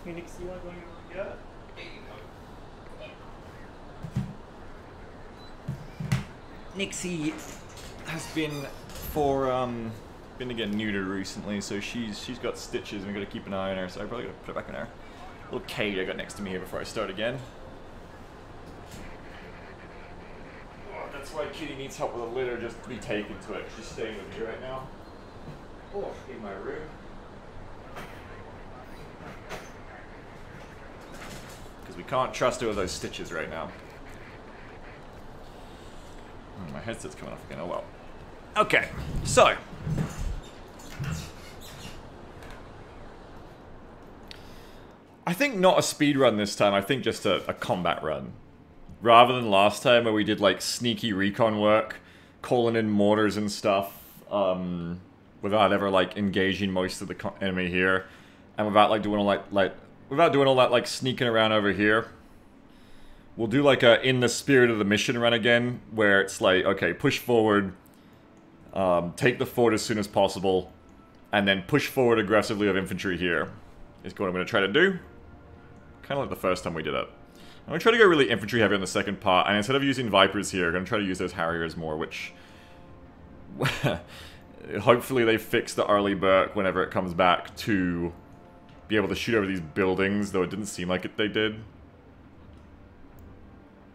Phoenix, you want to go in? Yeah. Nixie has been been again neutered recently, so she's got stitches and we got to keep an eye on her. So I probably got to put her back in our little cage I got next to me here before I start again. Oh, that's why Kitty needs help with a litter. Just be taken to it. She's staying with me right now. Oh, in my room. Because we can't trust her with those stitches right now. My headset's coming off again, oh well. Okay, so. I think not a speed run this time, I think just a combat run. Rather than last time where we did like sneaky recon work, calling in mortars and stuff, without ever like engaging most of the enemy here. And without like doing all that like sneaking around over here. We'll do like a in the spirit of the mission run again, where it's like, okay, push forward, take the fort as soon as possible, and then push forward aggressively with infantry here. Is what I'm going to try to do. Kind of like the first time we did it. I'm going to try to go really infantry heavy on the second part, and instead of using Vipers here, I'm going to try to use those Harriers more, which... hopefully they fix the Arleigh Burke whenever it comes back to be able to shoot over these buildings, though it didn't seem like they did.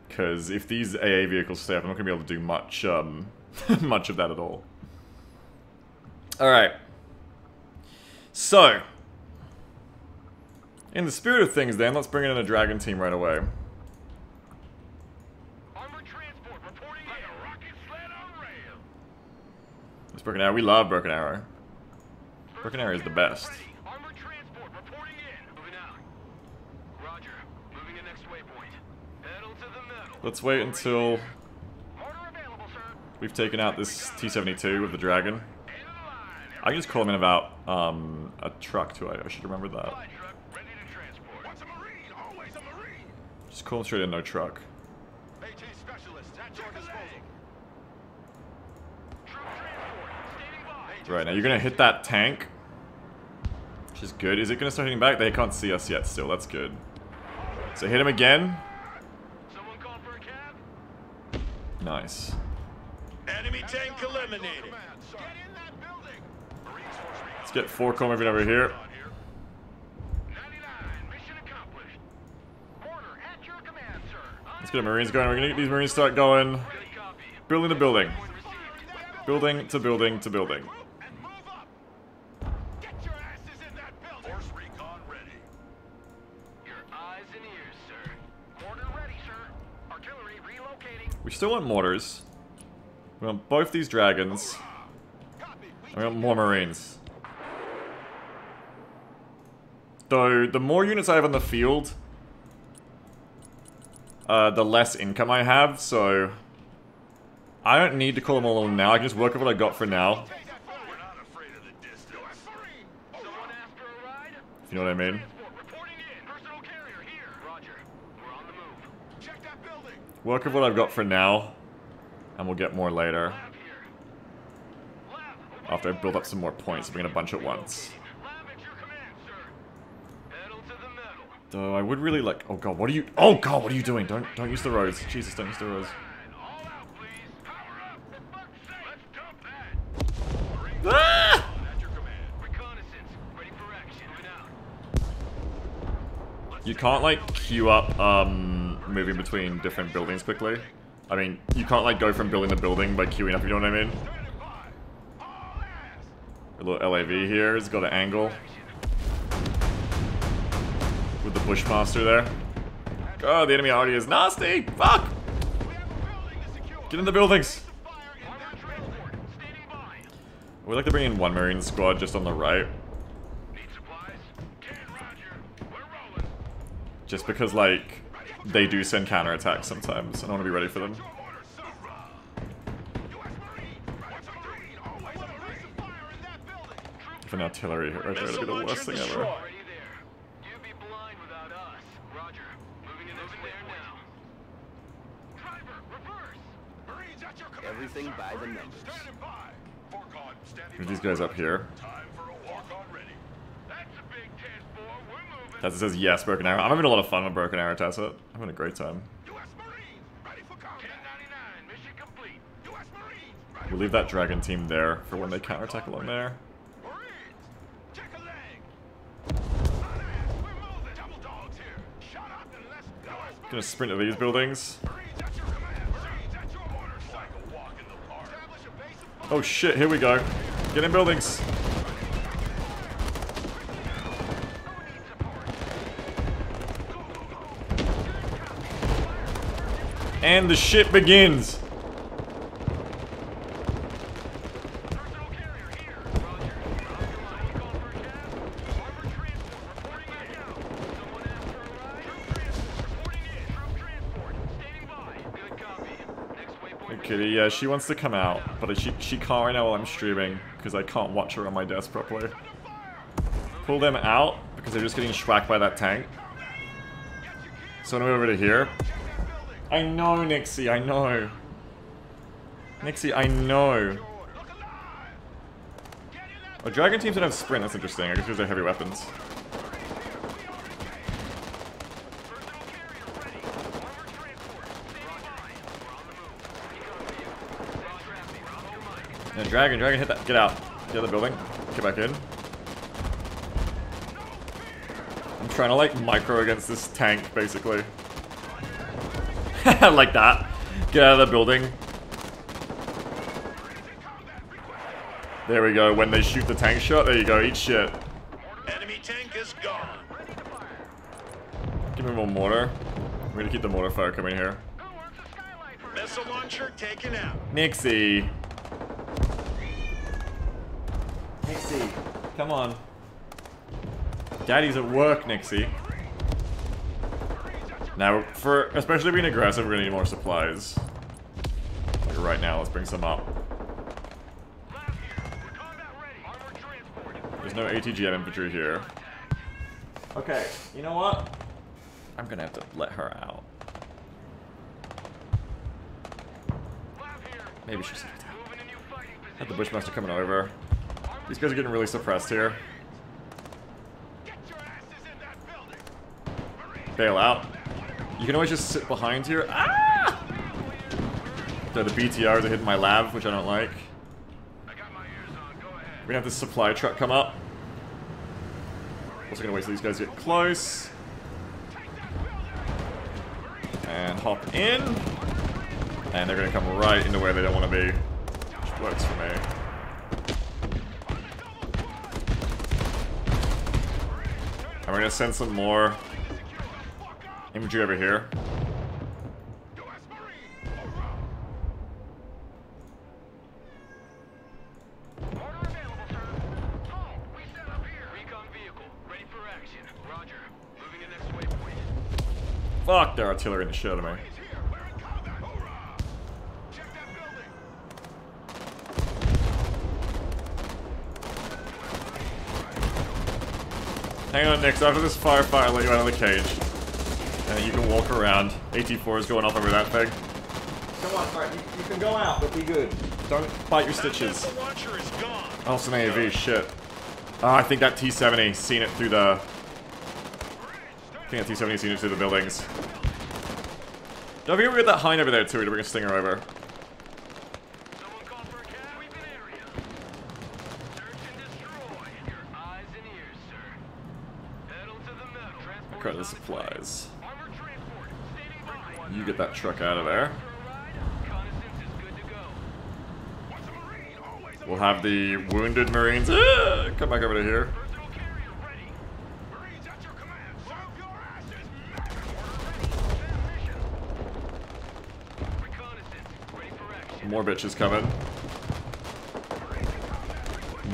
Because if these AA vehicles stay up, I'm not going to be able to do much, much of that at all. Alright. So. In the spirit of things then, let's bring in a dragon team right away. Armored transport reporting like a rocket sled on rail. This Broken Arrow, we love Broken Arrow. Broken Arrow is the best. Armored transport reporting in. Moving out. Roger. Moving to next waypoint. Pedal to the metal. Let's wait until Mortar available, sir. we've taken out this T-72 with the dragon. I can just call him in about a truck too. I should remember that. Fly truck ready to transport. What's a Marine? Always a Marine. Just call him straight in, no truck. AT specialist at your disposal. Troop transport standing by. Right, now you're gonna hit that tank. Which is good. Is it gonna start hitting back? They can't see us yet still, that's good. So hit him again. Someone call for a cab? Nice. Enemy tank eliminated. Get in that building. Let's get 4 moving over here. 99, mission accomplished. Mortar at your command, sir. Let's get the Marines going. We're gonna get these Marines start going. Good copy. Building to building. Point received. Building to building to building. And move up. Get your asses in that building. Force recon ready. Your eyes and ears, sir. Mortar ready, sir. Artillery relocating. We still want mortars. We want both these dragons. Copy. And we want more Marines. Though, the more units I have on the field, the less income I have, so... I don't need to call them all in now, I can just work with what I got for now. We're not afraid of the distance. Someone asked for a ride? If you know what I mean. Transport reporting in. Personal carrier here. Roger. We're on the move. Check that building. Work with what I've got for now, and we'll get more later. Lab here. Lab. After I build up some more points, bring in a bunch at once. Lab at your command, sir. Pedal to the metal. Though I would really like... Oh god, what are you... Oh god, what are you doing? Don't use the roads. Jesus, don't use the roads. All out, please. Power up. For fuck's sake. Let's dump that. Marine Ah! at your command. Reconnaissance. Ready for action. Moving out. You can't like queue up moving between different buildings quickly. I mean, you can't like go from building to building by queuing up, you know what I mean? Standing by. All ass. A little LAV here, it's got an angle. With the Bushmaster there. Oh, the enemy already is nasty! Fuck! We have a building to secure. Get in the buildings! Fire in that transport. Standing by. We'd like to bring in one Marine squad just on the right. Need supplies? Can Roger. We're rolling. Just because, like, they do send counterattacks sometimes, and I want to be ready for them. Your order, sir. U.S. Marine. What's a Marine? Always a Marine. Fire in that building. If an artillery hit right there, that'd be the worst thing ever. Ready there. You'd be blind without us. Roger. Moving in over there now. Driver, reverse. Marines at your command. Everything sir. by the Marines numbers. Standing by. Forcon standing Who's these by. guys up here? Time for a walk on ready. That's a big 10-4. We're moving. Tessa says yes, Broken Arrow. I'm having a lot of fun with Broken Arrow, Tessa. I'm having a great time. U.S. Marines, ready for combat. 1099, mission complete. U.S. Marines, ready. We'll leave that dragon team there for when they counterattack along there. Marines, check a leg. On ass, we're moving. Double dogs here. Shut up and let's go. Gonna sprint to these buildings. Marines at your command. Marines at your orders. Like a walk in the park. Establish a base of Oh shit, here we go. Get in buildings. And the shit begins. personal carrier here. Roger. You call for a cab? Armored transport reporting back out. Someone asked for a ride? Troop transport reporting in. Troop transport standing by. Good copy. Next waypoint. Kitty, yeah, she wants to come out, but she can't right now while I'm streaming because I can't watch her on my desk properly. Pull them out because they're just getting schwacked by that tank. So I'm over to here. I know, Nixie, I know. Nixie, I know. Oh, dragon teams don't have sprint, that's interesting. I guess because they're heavy weapons. Yeah, dragon, hit that. Get out. Get out of the building. Get back in. I'm trying to like micro against this tank, basically. Like that. Get out of the building. There we go. When they shoot the tank shot, there you go. Eat shit. Enemy tank is gone. Give me more mortar. We're gonna keep the mortar fire coming here. Missile launcher taken out. Nixie. Nixie. Come on. Daddy's at work, Nixie. Now, for especially being aggressive, we're gonna need more supplies. Like right now, let's bring some up. There's no ATGM infantry here. Okay, you know what? I'm gonna have to let her out. Maybe she's like that. Had the Bushmaster coming over. These guys are getting really suppressed here. Bail out. You can always just sit behind here. Ah! The BTRs are hitting my lab, which I don't like. We're gonna have this supply truck come up. Also gonna wait till these guys get close. And hop in. And they're gonna come right into where they don't want to be. Which works for me. And we're gonna send some more infantry over here. Fuck, their artillery in the shit out of me. Hang on, Nix. After this firefight, I'll let you out of the cage. And then you can walk around. AT-4 is going off over that thing. Come on, alright, you can go out, but be good. Don't bite your stitches. Oh, it's an AAV, shit. Oh, I think that T-70 seen it through the... I think that T-70 seen it through the buildings. Don't forget we got that Hind over there too, to bring a Stinger over. Cut the supplies. You get that truck out of there. We'll have the wounded Marines come back over to here. More bitches coming.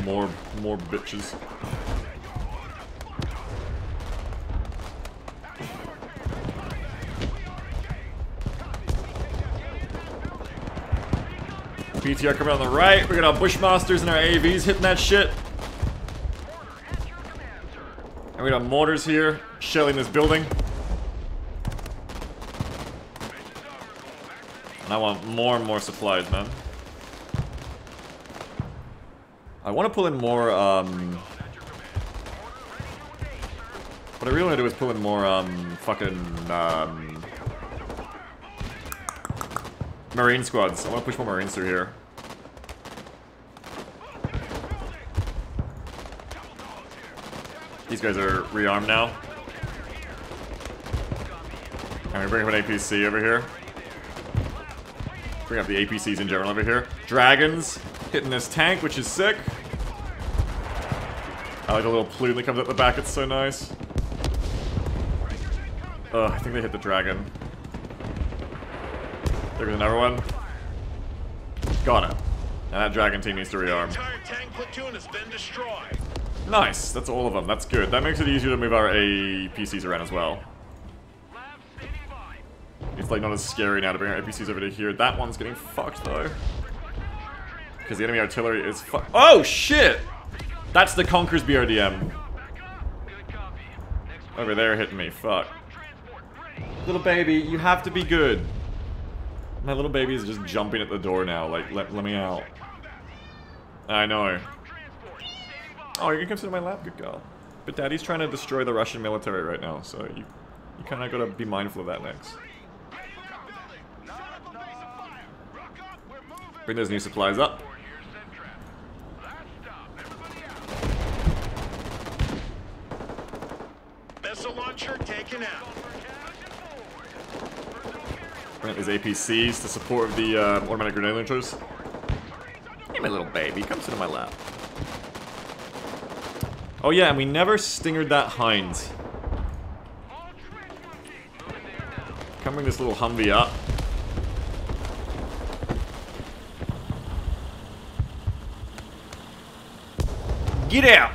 More bitches. BTR coming on the right. We got our Bushmasters and our AVs hitting that shit. And we got mortars here, shelling this building. And I want more and more supplies, man. I want to pull in more, What I really want to do is pull in more, Marine squads. I want to push more Marines through here. These guys are rearmed now. And we bring up an APC over here. Bring up the APCs in general over here. Dragons hitting this tank, which is sick. I like the little plume that comes up the back, it's so nice. I think they hit the dragon. There goes another one. Got it. And that dragon team needs to rearm. Entire tank platoon has been destroyed. Nice, that's all of them, that's good. That makes it easier to move our APCs around as well. It's like not as scary now to bring our APCs over to here. That one's getting fucked though. Because the enemy artillery is oh shit! That's the Conqueror's BRDM. Over there hitting me, fuck. Little baby, you have to be good. My little baby is just jumping at the door now, like, let me out. I know. Oh, you can come sit in my lap, good girl. But Daddy's trying to destroy the Russian military right now, so you kind of gotta be mindful of that next. Bring those new supplies up. Missile launcher taken out. Bring up these APCs to support the automatic grenade launchers. Hey, my little baby, come sit in my lap. Oh yeah, and we never stingered that Hind. Come bring this little Humvee up. Get out!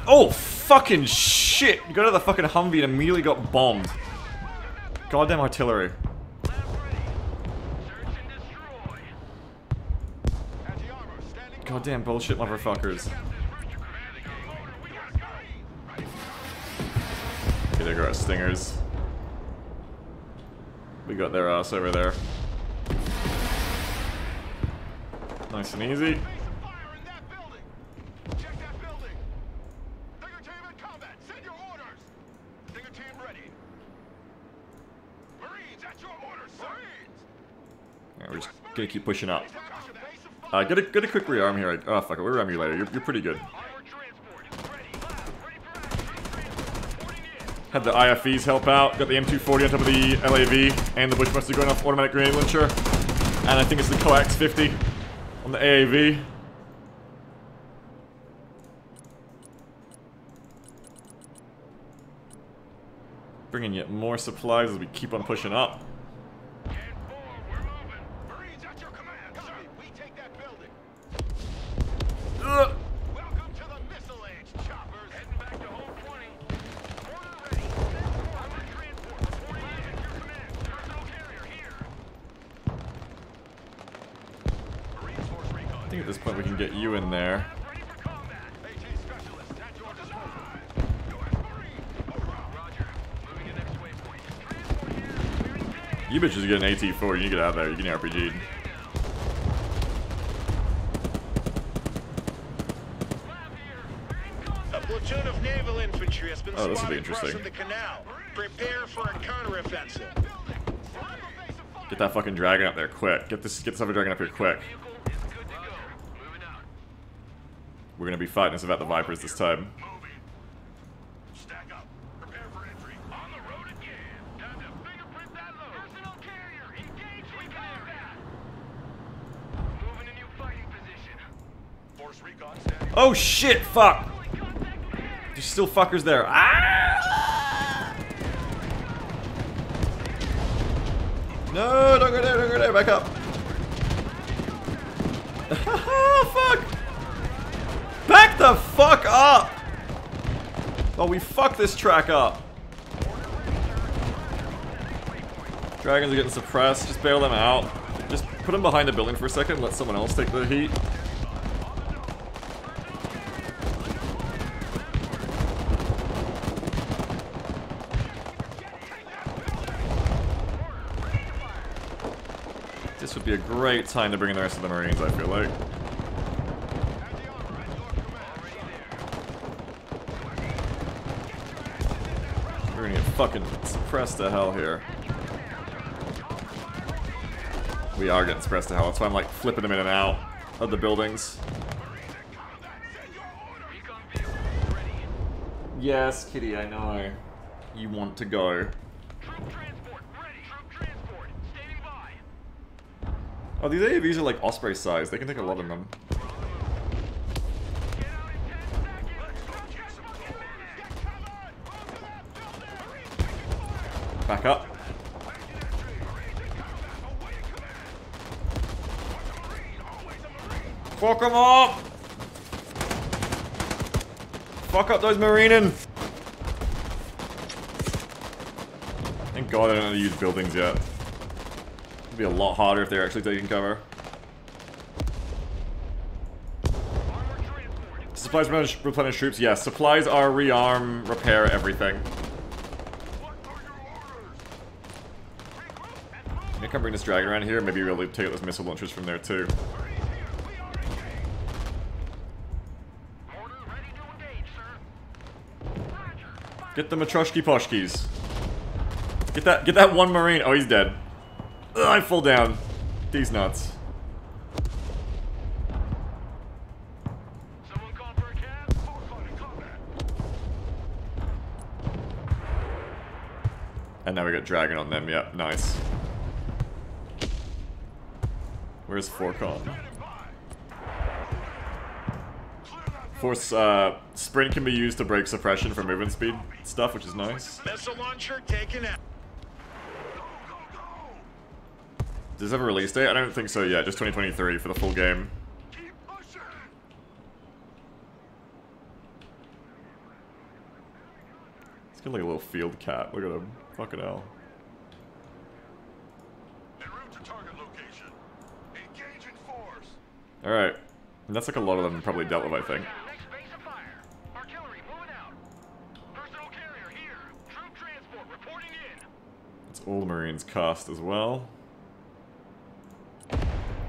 Oh, fucking shit! You got out of the fucking Humvee and immediately got bombed. Goddamn artillery. Goddamn bullshit motherfuckers. Okay, there go our stingers. We got their ass over there. Nice and easy. Yeah, we're just gonna keep pushing up. Get a quick rearm here. Oh fuck it, we'll rearm you later. You're pretty good. Had the IFEs help out. Got the M240 on top of the LAV and the Bushmaster going off automatic grenade launcher. And I think it's the Coax 50 on the AAV. Bringing yet more supplies as we keep on pushing up. Welcome to the missile age, choppers. Heading back to Hole 20. Order ready. Armored transport reporting in. Your command. Personal carrier here. Marine Force recon. I think at this point we can get you in there. Ready for combat. AT specialist at your disposal. U.S. Marine. Roger. Moving to next waypoint. Transport here. We're engaged. You bitches get an AT-4, you can get out of there, you can RPG'd. A platoon of naval infantry has been Oh, this will be spotted interesting. crossing the canal. Prepare for a counteroffensive. Get that fucking dragon up there quick. Get this other dragon up here quick. We're gonna be fighting this about the Vipers this time. Stack up. Prepare for entry. On the road again. Time to fingerprint that load. Personal carrier. Engage in combat. Moving a new fighting position. Force recon standing. Oh shit, fuck! There's still fuckers there. Ah! No, don't go there, back up. Fuck! Back the fuck up! Oh, we fucked this track up. Dragons are getting suppressed, just bail them out. Just put them behind the building for a second, let someone else take the heat. This would be a great time to bring in the rest of the Marines, I feel like. We're gonna get fucking suppressed to hell here. We are getting suppressed to hell. That's why I'm like flipping them in and out of the buildings. Yes, Kitty, I know. You want to go. Troop transport ready. Troop transport standing by. Oh, these AAVs are like Osprey size. They can take a lot of them. Get out in 10 seconds. Back up. Fuck them up! Fuck up those Marinen! Thank God I don't know how to use buildings yet. It'd be a lot harder if they're actually taking cover. Supplies replenish troops, yes. Supplies are rearm, repair, everything. I'm gonna come bring this dragon around here, maybe really take out those missile launchers from there too. Get the Matroshki Poshkis. Get that one Marine. Oh, he's dead. Ugh, I fall down. These nuts. Someone call for a cab? And now we got Dragon on them. Yep, nice. Where's Forcon? Force, sprint can be used to break suppression for movement speed stuff, which is nice. Missile launcher taken out. Does it have a release date? I don't think so yet, just 2023 for the full game. He's got like a little field cat, look at him. Fucking hell. En route to target location. Engaging force. Alright. And that's like a lot of them probably dealt with, I think. Next base of fire. Artillery moving out. Personal carrier here. Troop transport reporting in. It's all the Marines cast as well.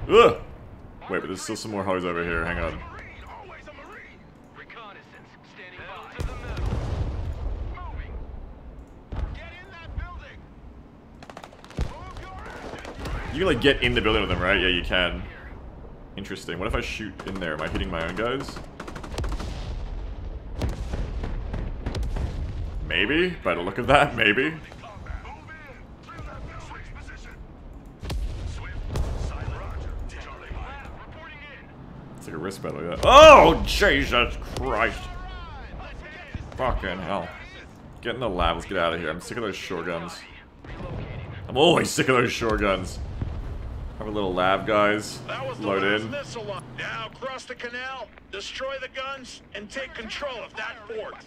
Ugh! Wait, but there's still some more hose over here, hang on. Always a Marine. Reconnaissance standing by. To the middle. Moving. Get in that building. Move your engine. You can like get in the building with them, right? Yeah, you can. Interesting. What if I shoot in there? Am I hitting my own guys? Maybe? By the look of that, maybe. It's like a wrist battle, yeah. Oh, Jesus Christ! Fucking hell. Get in the lab, let's get out of here. I'm sick of those short guns. I'm always sick of those short guns. Have a little lab, guys. Load in. Now cross the canal, destroy the guns, and take control of that fort.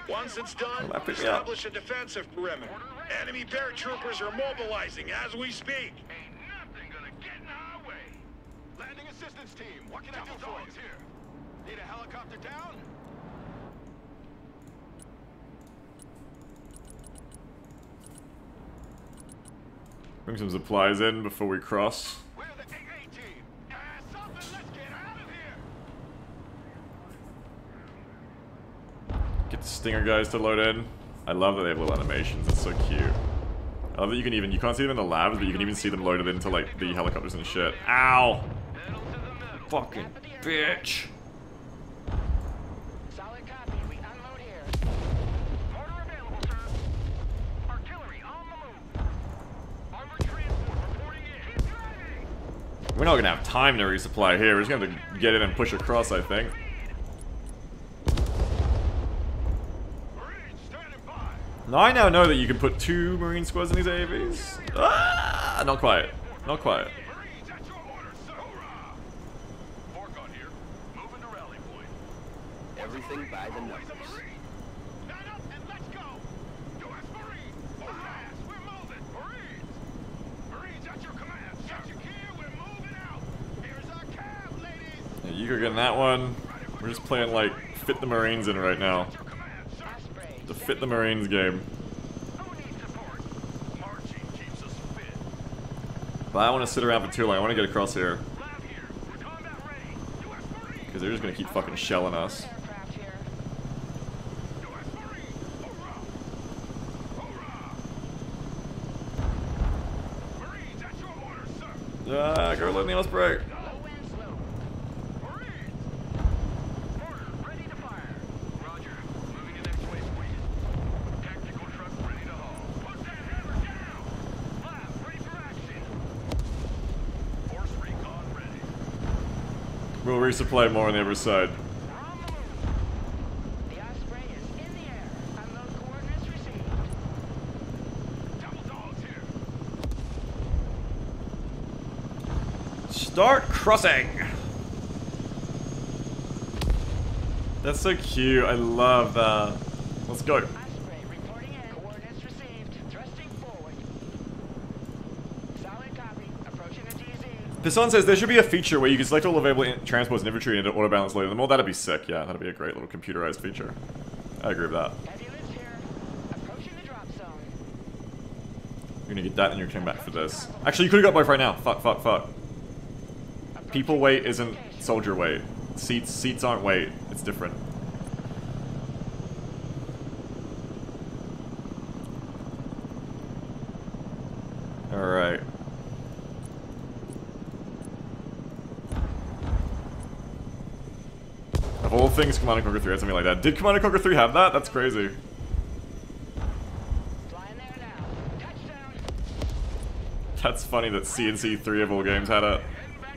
Once it's done, Lap it up. establish a defensive perimeter. Enemy paratroopers are mobilizing as we speak. Ain't nothing gonna get in our way. Landing assistance team, what can I do for you? Here. Need a helicopter down? Bring some supplies in before we cross. We're the AA team. Something, let's get out of here. Get the Stinger guys to load in. I love that they have little animations, it's so cute. I love that you can even, you can't see them in the labs, but you can even see them loaded into like the helicopters and shit. Ow! Fucking bitch! Solid copy. We unload here. Mortar available, sir. Artillery on the move. Armored transport reporting in. Keep driving. We're not gonna have time to resupply here, we're just gonna have to get in and push across, I think. Marines standing by. Now I now know that you can put 2 Marine squads in these AAVs. Ah! Not quite. Not quite. Marines at your orders, sir. Hoorah! Forcon here. Moving to rally point. Everything by the numbers. Line up and let's go. U.S. Marines. Yes, we're moving. Marines. Marines at your command. Get your gear. We're moving out. Here's our cab, ladies. Yeah, you go getting that one. We're just playing like fit the Marines in right now. Your command, sir. Osprey. The fit the Marines game. Who needs support? Marching keeps us fit. But I don't want to sit around for too long. I want to get across here. Lab here. We're combat ready. U.S. Marines. Because they're just going to keep fucking shelling us. Aircraft here. U.S. Marines. Hoorah! Go let me spray. Low and slow. Mortar, ready to fire. Roger. Moving to next waypoint. Tactical truck ready to haul. Put that hammer down! Lab, ready for action. Force recon ready. We'll resupply more on the other side. We're on the move. The Osprey is in the air. Unload coordinates received. Double dogs here. Start crossing! That's so cute. I love that. Let's go. Osprey reporting in. Coordinates received. Thrusting forward. Solid copy. Approaching the DZ. Pisson says there should be a feature where you can select all available transports and infantry and auto balance later. Well, that'd be sick. Yeah, that'd be a great little computerized feature. I agree with that. Heavy lift here. Approaching the drop zone. You're gonna get that and you're coming back for this. Actually, you could've got both right now. Fuck, fuck, fuck. People weight isn't soldier weight. Seats aren't weight. It's different. Alright. Of all things, Command & Conquer 3 had something like that. Did Command & Conquer 3 have that? That's crazy. Flying there now. Touchdown. That's funny that CNC 3 of all games had it.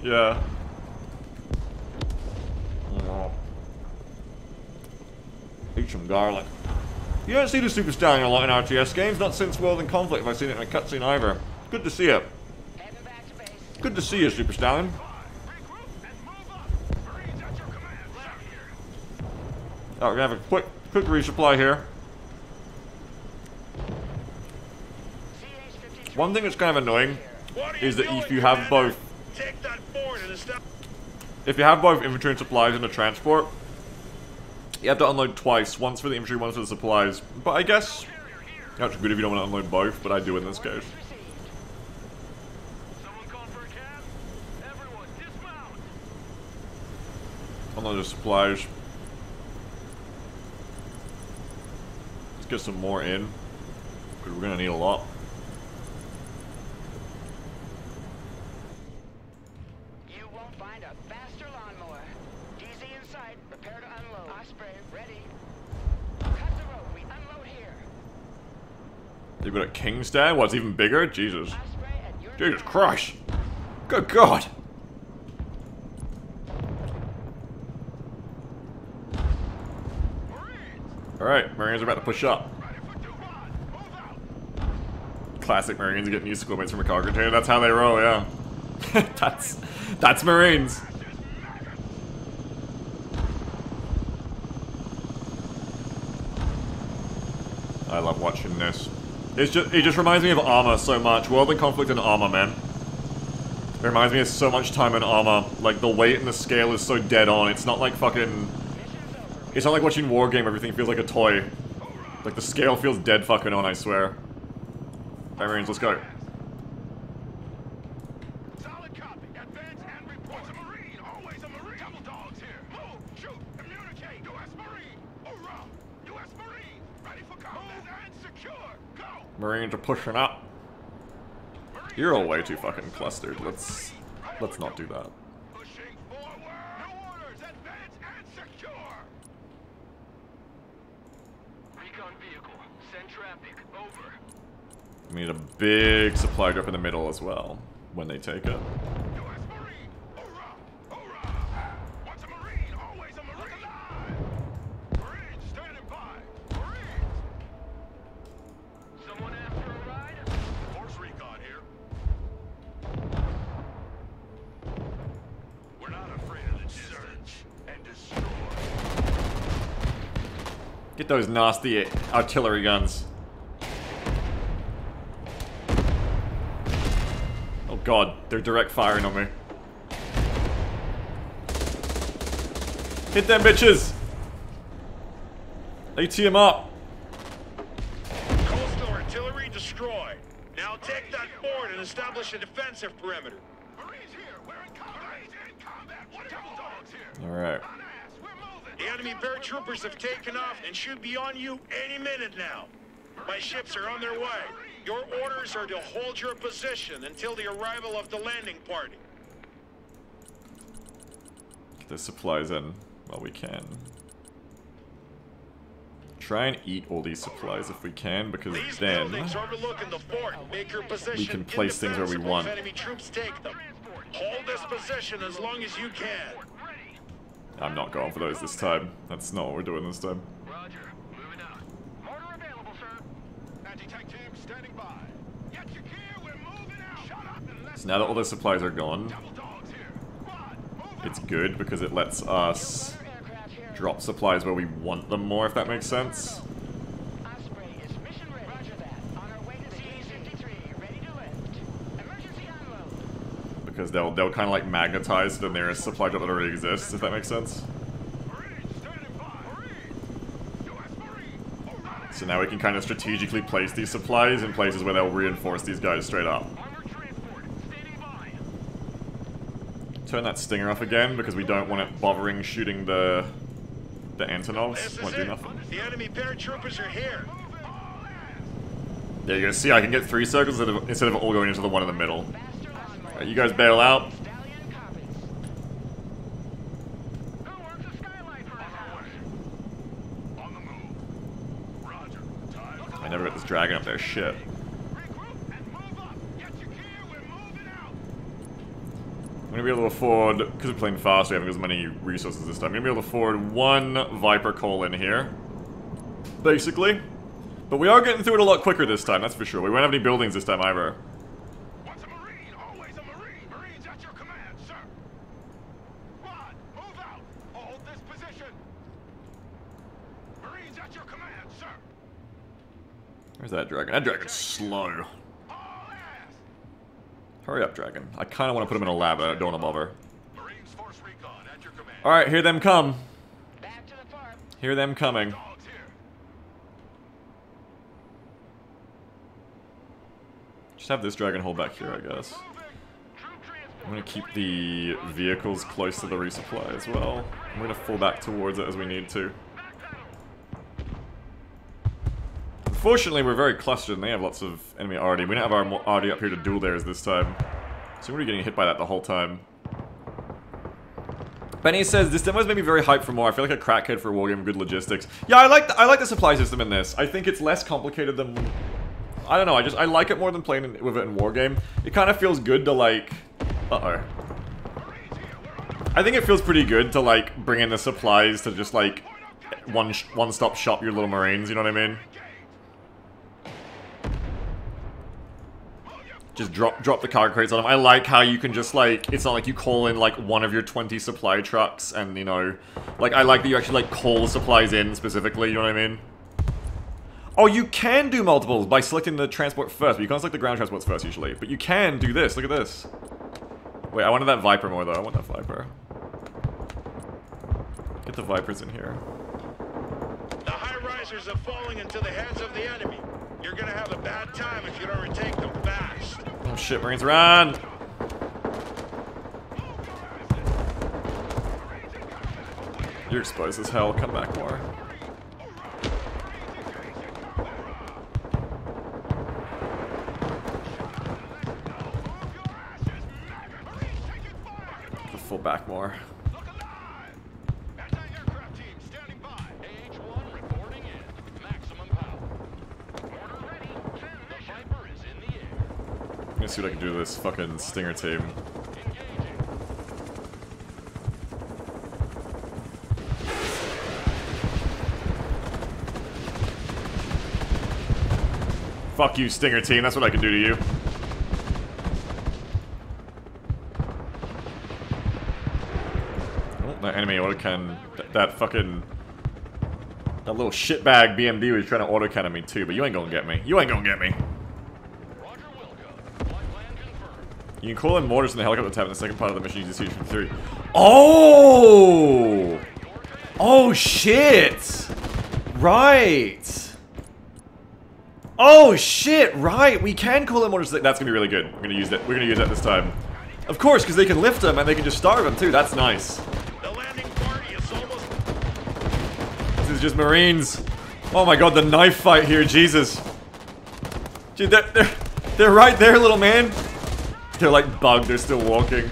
Yeah. Oh. Eat some garlic. You don't see the Super Stallion a lot in RTS games, not since World in Conflict have I seen it in a cutscene either. Good to see it. Heading back to base. Good to see you, Super Stallion. Regroup and move up. Marines at your command. Left here. Oh, we have a quick resupply here. CH-53. One thing that's kind of annoying What are is that doing, if you have Commander? both, Take that forward and establish. if you have both infantry and supplies in the transport, you have to unload twice, once for the infantry, once for the supplies. But I guess Carrier here. that's good if you don't want to unload both, but I do in this case. Received. Someone call for a cab? Everyone, dismount. Unload the supplies. Let's get some more in, because we're gonna need a lot. You won't find a faster lawnmower. DZ in sight. Prepare to unload. Osprey ready. Cut the road. We unload here. You've got a king stand? What's even bigger? Jesus. Osprey at your Jesus command. Christ. Good God. Alright, Marines are about to push up. Ready for Duval. Move out. Classic Marines getting used to schoolmates from a car container. That's how they roll, yeah. that's Marines. I love watching this. It just reminds me of Armor so much. World in Conflict and Armor, man. It reminds me of so much time in Armor. Like, the weight and the scale is so dead on. It's not like fucking... Mission's over. It's not like watching War Game, everything feels like a toy. Like, the scale feels dead fucking on, I swear. Alright, Marines, let's go. Solid copy. Advance and report. A Marine. Always a Marine. Double dogs here. Move. Shoot. Communicate. U.S. Marine. Hoorah. U.S. Marine. Ready for combat. Move and secure. Go. Marines are pushing up. You're all way too fucking clustered. Let's not do that. Pushing forward. New orders. Advance and secure. Recon vehicle. Send traffic. Over. We need a big supply drop in the middle as well, when they take it. U.S. Marine. Hoorah. Hoorah. Once a Marine, always a Marine. Look alive. Marines standing by. Marines. Someone after a ride? Force recon here. We're not afraid of the search and destroy. Get those nasty artillery guns. Oh god, they're direct firing on me. Hit them bitches! AT up! Coastal artillery destroyed. Now take that fort and establish a defensive perimeter. Marines here. We're in combat. Marines in combat. What double dogs here? Alright. On ass. We're moving. The enemy paratroopers have taken off and should be on you any minute now. My ships are on their way. Marines. Your orders are to hold your position until the arrival of the landing party. Get the supplies in while we can. Try and eat all these supplies if we can, because These then buildings overlooking the fort make your position we can place things where we indefensible want. if enemy troops take them. Hold this position as long as you can. I'm not going for those this time. That's not what we're doing this time. Roger. Moving out. Mortar available, sir. Anti-tank team standing by. Get your gear, we're moving out. Shut up and let's So now that all the supplies are gone, double dogs here. Squad, move it's good because it lets us Aircraft here. drop supplies where we want them more, if that makes sense. Osprey is mission ready. Roger that. On our way to the E-53. Ready to lift. Emergency unload. Because they'll kind of like magnetize the nearest supply drop that already exists, if that makes sense. Marines standing by. Marines. U.S. Marine. Hold on. So now we can kind of strategically place these supplies in places where they'll reinforce these guys straight up. Armored transport. Standing by. Turn that Stinger off again because we don't want it bothering shooting the This Antonovs. is Won't do it. nothing. The enemy paratroopers are here. There you go. See, I can get 3 circles instead of all going into the one in the middle. Faster lawnmower. Alright, you guys bail out. Stallion copies. Who wants a skylight for a house? On the move. Roger. Time. I never got this dragon up there. Shit. Regroup and move up. Get your gear, we're moving out. I'm gonna be able to afford, because we're playing fast, we haven't got as many resources this time. I'm gonna be able to afford 1 Viper Coal in here. Basically. But we are getting through it a lot quicker this time, that's for sure. We won't have any buildings this time either. Once a Marine, always a Marine. Marines at your command, sir. Squad, move out. Hold this position. Marines at your command, sir. Where's that dragon? That dragon's slow. All ass. Hurry up, dragon. I kind of want to put him in a lab, but I don't want to bother. Marines Force Recon at your command. Alright, hear them come. Back to the farm. Hear them coming. Dogs here. Just have this dragon hold back here, I guess. I'm gonna keep the vehicles close to the resupply as well. I'm gonna fall back towards it as we need to. Unfortunately, we're very clustered and they have lots of enemy already. We don't have our RD up here to duel theirs this time. So we're getting hit by that the whole time. Benny says, this demo's made me very hyped for more. I feel like a crackhead for a war game with good logistics. Yeah, I like the supply system in this. I think it's less complicated than... I don't know, I like it more than playing with it in Wargame. It kind of feels good to, like... Uh-oh. I think it feels pretty good to, like, bring in the supplies to just, like, one-stop shop your little Marines, you know what I mean? Just drop the cargo crates on them. I like how you can just, like, it's not like you call in, like, one of your 20 supply trucks and, you know... Like, I like that you actually, like, call supplies in specifically, you know what I mean? Oh, you can do multiples by selecting the transport first, but you can't select the ground transports first usually. But you can do this, look at this. Wait, I wanted that Viper more though, I want that Viper. Get the Vipers in here. The high-risers are falling into the hands of the enemy. You're gonna have a bad time if you don't retake them fast. Oh shit, Marines, run! You're exposed as hell, come back more. Full back more. Look alive! Anti-aircraft team standing by. AH-1 reporting in. Maximum power. Order ready. The Viper is in the air. I'm gonna see what I can do to this fucking Stinger team. Engaging. Fuck you, Stinger team, that's what I can do to you. That enemy autocannon, that fucking... That little shitbag BMD was trying to autocannon me too, but you ain't gonna get me. You ain't gonna get me. Roger Wilco. Flight plan confirmed. You can call in mortars from the helicopter tab in the second part of the mission using CH-53. Oh! Oh shit! Right! Oh shit, right! We can call in mortars. That's gonna be really good. We're gonna use that. We're gonna use that this time. Of course, because they can lift them and they can just starve them too. That's nice. The landing party is almost... This is just Marines. Oh my god, the knife fight here, Jesus. Dude, they're right there, little man. They're like bugged, they're still walking.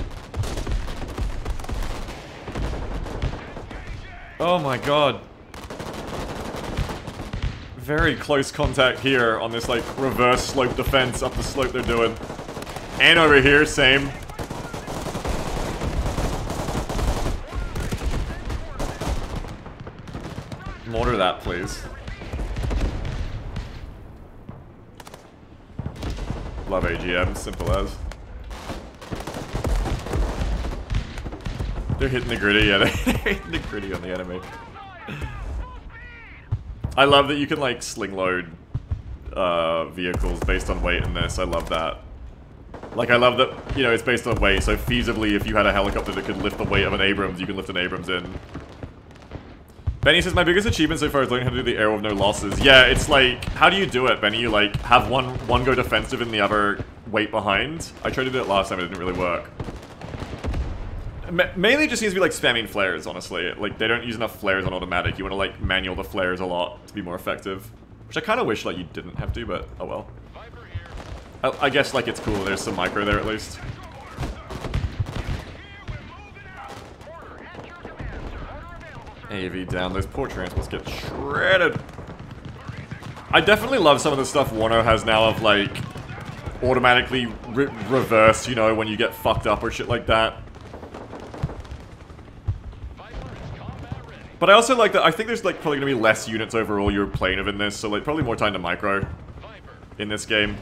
Oh my god. Very close contact here on this like reverse slope defense up the slope they're doing. And over here, same. Mortar that, please. Love AGM, simple as. They're hitting the gritty, yeah, they're hitting the gritty on the enemy. I love that you can like sling load vehicles based on weight in this. I love that. Like I love that, you know, it's based on weight, so feasibly if you had a helicopter that could lift the weight of an Abrams, you can lift an Abrams in. Benny says, my biggest achievement so far is learning how to do the air with no losses. Yeah, it's like, how do you do it, Benny? You like, have one go defensive and the other wait behind? I tried to do it last time, it didn't really work. Mainly it just seems to be like spamming flares, honestly. Like, they don't use enough flares on automatic. You want to like manual the flares a lot to be more effective. Which I kind of wish like you didn't have to, but oh well. I guess like it's cool, there's some micro there at least. AV down, those poor transports get shredded. I definitely love some of the stuff Warno has now of like automatically reverse, you know, when you get fucked up or shit like that. But I also like that, I think there's like probably gonna be less units overall you're playing of in this, so like probably more time to micro in this game.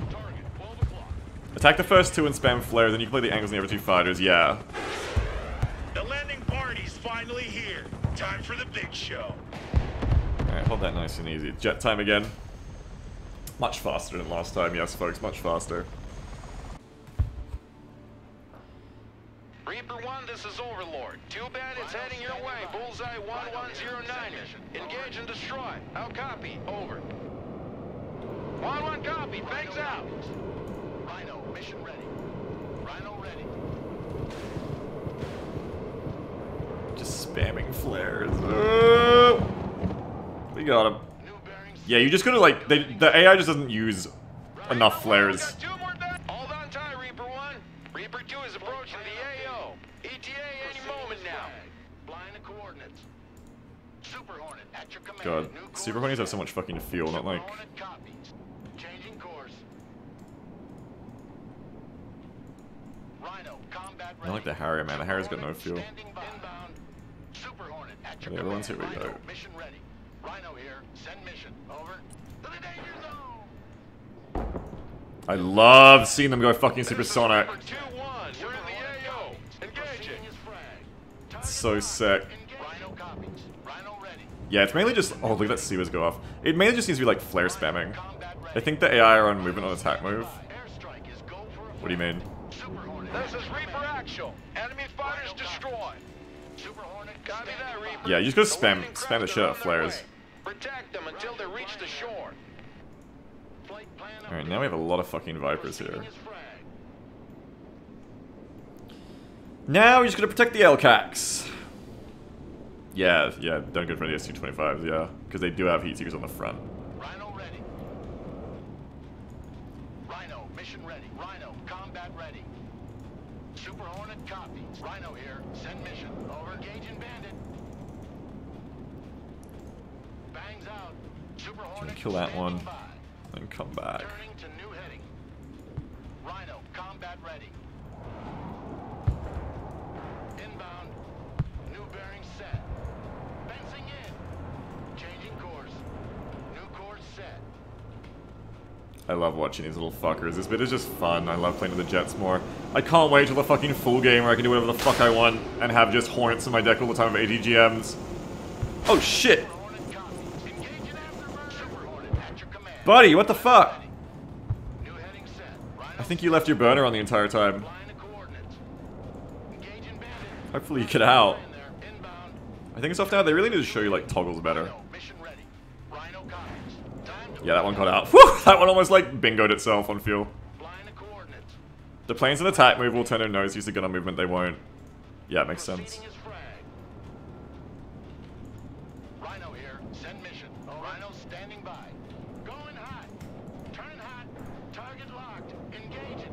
Attack the first two and spam flares, then you can play the angles in the other two fighters, yeah. The landing party's finally here. Time for the big show. Alright, hold that nice and easy. Jet time again. Much faster than last time, yes folks, much faster. Reaper 1, this is Overlord. Too bad it's heading your way. Bullseye 1109. Engage and destroy. How copy? Over. 1-1 copy. Bangs out. Rhino, mission ready. Rhino ready. Just spamming flares. We got him. Yeah, you just gotta like, the AI just doesn't use enough flares. Got 2 more down. Hold on tight, Reaper 1. Reaper 2 is approaching the AO. ETA any moment now. Blind the coordinates. Super Hornet at your command. God, Super Hornets have so much fucking fuel, not like... Hornet copies. Changing course. Rhino, combat ready. I like the Harrier, man. The Harrier's got no fuel. Standing by. Inbound. Super Hornet at your The other ones, here we command. go. Rhino, mission ready. Rhino here. Send mission. Over. To the danger zone. I love seeing them go fucking supersonic. Reaper 2-1. We're in the AO. Engaging. Proceeding is frag. It's so sick. Rhino copies. Rhino ready. Yeah, it's mainly just... Oh, look at that Seawers go off. It mainly just seems to be like flare spamming. I think the AI are on movement on attack move. Airstrike is go for a What do you mean? Super Hornet. This is Reaper actual. Enemy fighters destroyed. Super Hornet. Copy that, Reaper. Yeah, you just gotta The landing spam the craft shit out are of on their flares. way. Protect them until they reach the shore. Flight plan Alright, now we have a lot of fucking Vipers here. Proceeding is frag. Now we're just gonna protect the LCACs. Yeah, don't go for the S-225s, yeah. Because they do have heat seekers on the front. Rhino ready. Rhino, mission ready. Rhino, combat ready. Super Hornet copies. Rhino here. Send mission. Over. Engaging bandit. Bangs out. Super Hornet. Kill that standing one. by. Then come back. Turning to new heading. Rhino, combat ready. Inbound. New bearing set. Fencing in. Changing course. New course set. I love watching these little fuckers. This bit is just fun. I love playing with the jets more. I can't wait till the fucking full game where I can do whatever the fuck I want and have just Hornets in my deck all the time of ATGMs. Oh shit! Hornet copies. Engaging afterburner. Super Hornet at your command. Buddy, what the fuck? New heading set. Rhino I think you left your burner on the entire time. line of coordinates. Engaging bandit. Hopefully you get out. In there. Inbound. I think it's off now. They really need to show you like toggles better. Rhino, mission ready. Rhino copies. Time to Yeah, that one got out. Whew! That one almost like bingoed itself on fuel. line of coordinates. The planes in attack move will turn their nose, use the gun on movement, they won't. Yeah, it makes sense. Proceeding is frag. Rhino here. Send mission. Rhino standing by. Going hot. Turning hot. Target locked. Engage it.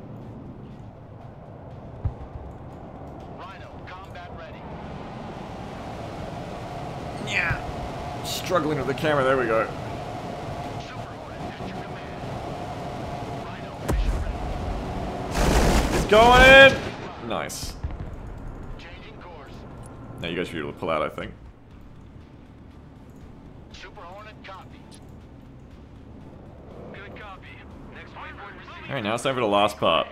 Rhino, combat ready. Yeah. Struggling with the camera. There we go. Super Hornet at your command. Rhino, mission ready. It's going in. Nice. Changing course. Now you guys should be able to pull out, I think. Super Hornet copies. Good copy. Next waypoint received. Alright, now it's time for the last part.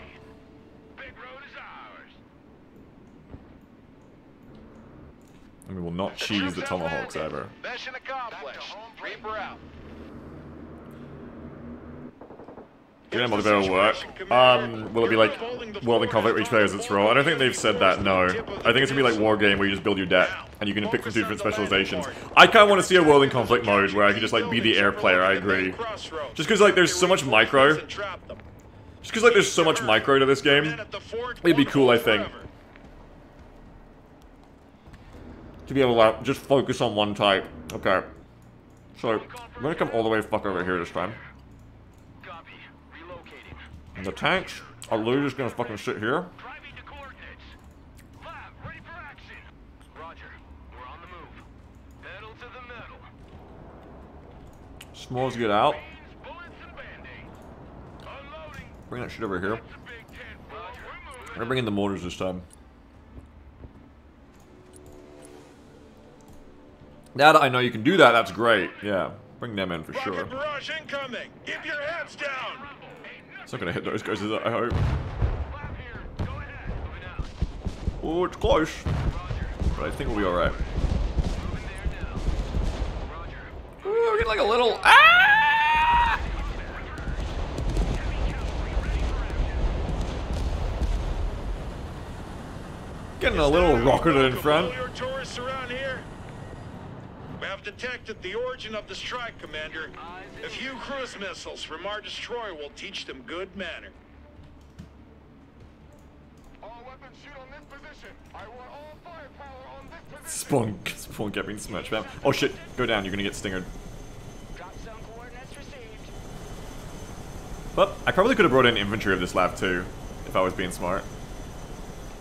Big road is ours. And we will not cheese the tomahawks ever. Mission accomplished. Reaper out. Getting a better work. Will it be like World in Conflict where each player has its role? I don't think they've said that, no. I think it's gonna be like War Game where you just build your deck and you can pick from 2 different specializations. I kinda wanna see a World in Conflict mode where I can just like be the air player, I agree. Just cause like there's so much micro. Just cause like there's so much micro to this game. It'd be cool, I think. To be able to like, just focus on one type. Okay. So, I'm gonna come all the way fuck over here this time. Copy. Relocating. And the tanks are literally just gonna fucking sit here. Driving to coordinates. Lab, ready for action. Roger. We're on the move. Pedal to the metal. S'mores get out. Beans, bullets, and band-aids. Unloading. Bring that shit over here. It's a big tent. Roger. We're I'm moving. gonna bring in the mortars this time. Now that I know you can do that, that's great. Yeah, bring them in for sure. Rocket barrage incoming. Keep your heads down. It's not gonna hit those guys, is it? I hope. Lab here. Go ahead. Moving out. Oh, it's close. Roger. But I think we'll be alright. Moving there now. Roger. Ooh, we're getting like a little... Ah! Getting a little rocketed in front. Your tourists around here? We have detected the origin of the strike, Commander. A few cruise missiles from our destroyer will teach them good manner. All weapons shoot on this position. I want all firepower on this position. Spawn kept being smashed down. Oh shit, go down, you're gonna get stingered. Drop zone coordinates received. But I probably could have brought in infantry of this lab too, if I was being smart.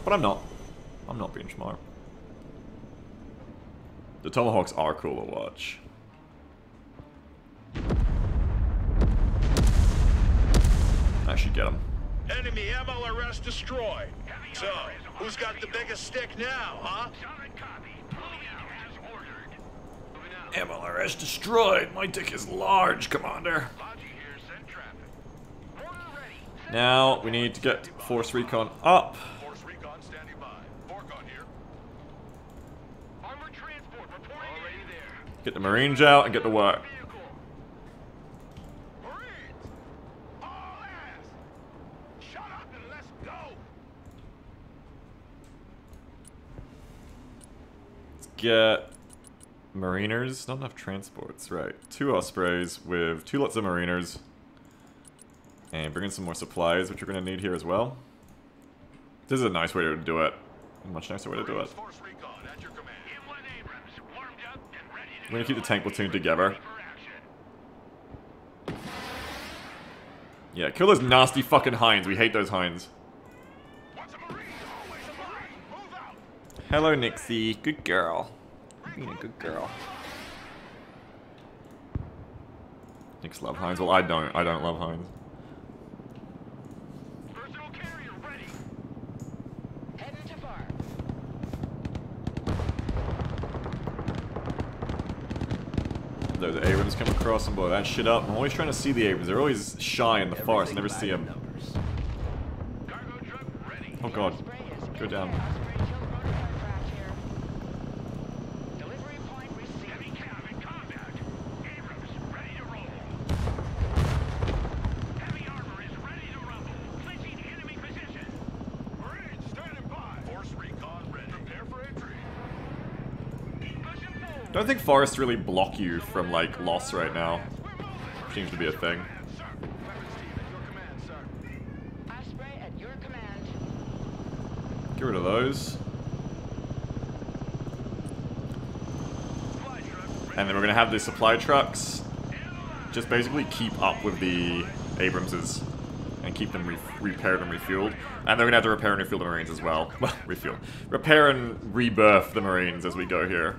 But I'm not. I'm not being smart. The Tomahawks are cool to watch. I should get them. Enemy MLRS destroyed. So, who's got the biggest stick now, huh? Solid copy. Moving out as ordered. Moving out. MLRS destroyed. My dick is large, Commander. Logi here. Send traffic. Order ready. Now we need to get Force Recon up. Force Recon standing by. Forcon here. Armored transport reporting already there. Get the Marines out and get to work. Vehicle. Marines! All hands! Shut up and let's go! Let's get Mariners. Not enough transports, right. 2 Ospreys with 2 lots of Mariners. And bring in some more supplies, which we're going to need here as well. This is a nice way to do it. A much nicer way to do it. Force Recon at your command. Inland Abrams warmed up and ready to We're going to keep the tank platoon together. for action. Yeah, kill those nasty fucking hinds. We hate those hinds. What's a Marine? Always a Marine! Move out! Hello, Nixie. Good girl. Being a good girl. Nix love hinds. Well, I don't. I don't love hinds. Personal carrier ready. Heading to far. Those Abrams come across and blow that shit up. I'm always trying to see the Abrams. They're always shy in the forest. I never see them. Cargo truck ready. Oh god. Osprey is Go down. Osprey killed rotor aircraft here. Delivery point Heavy received. cav in combat. Abrams ready to roll. Heavy armor is ready to rumble. Clinching enemy position. Marines standing by! Force Recon ready. Prepare for entry. Pushing forward. Don't think forests really block you from, like, loss right now. Seems to be a thing. Sir. Weapons team at your command, sir. Osprey at your command. Get rid of those. Supply truck ready. And then we're gonna have the supply trucks just basically keep up with the Abramses. and keep them repaired and refueled. And they're gonna have to repair and refuel the Marines as well. Well, refuel. Repair and rebirth the Marines as we go here.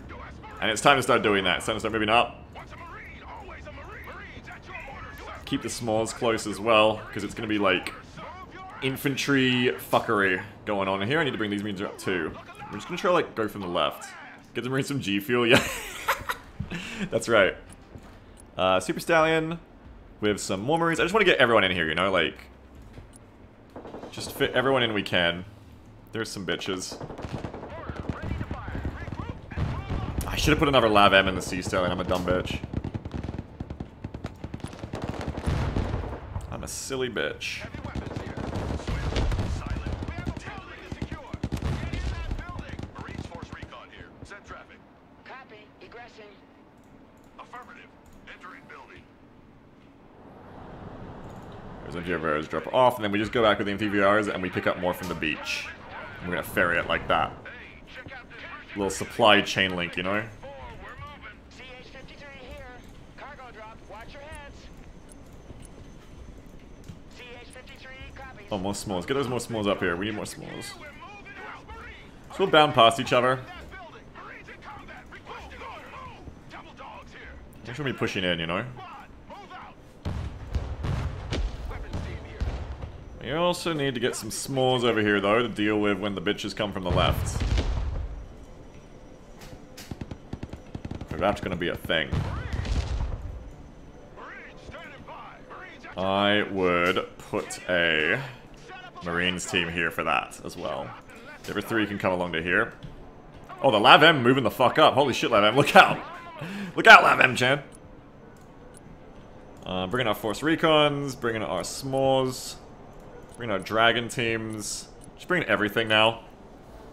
And it's time to start doing that. It's time to start moving up. Keep the smalls close as well, because it's gonna be like infantry fuckery going on here. I need to bring these Marines up too. We're just gonna try to like go from the left. Get the Marines some G fuel, yeah. That's right. Super Stallion with some more Marines. I just want to get everyone in here, you know, like just fit everyone in we can. There's some bitches. I should have put another Lav M in the Sea Stallion. I'm a dumb bitch. I'm a silly bitch. There's MGVRs drop off, and then we just go back with the MTVRs and we pick up more from the beach. And we're gonna ferry it like that. Little supply chain link, you know? CH-53 here. Cargo drop. Watch your heads. CH-53, copy. Oh, more smalls. Get those more smalls up here. We need more smalls. So we'll bound past each other. They should be pushing in, you know? We also need to get some smalls over here, though, to deal with when the bitches come from the left. That's gonna be a thing. I would put a Marines team here for that as well. The other three can come along to here. Oh, the Lav M moving the fuck up. Holy shit, Lav M. Look out! Look out, Lav M, Chan! Bringing our Force Recons, bringing our S'mores, bringing our Dragon teams. Just bringing everything now.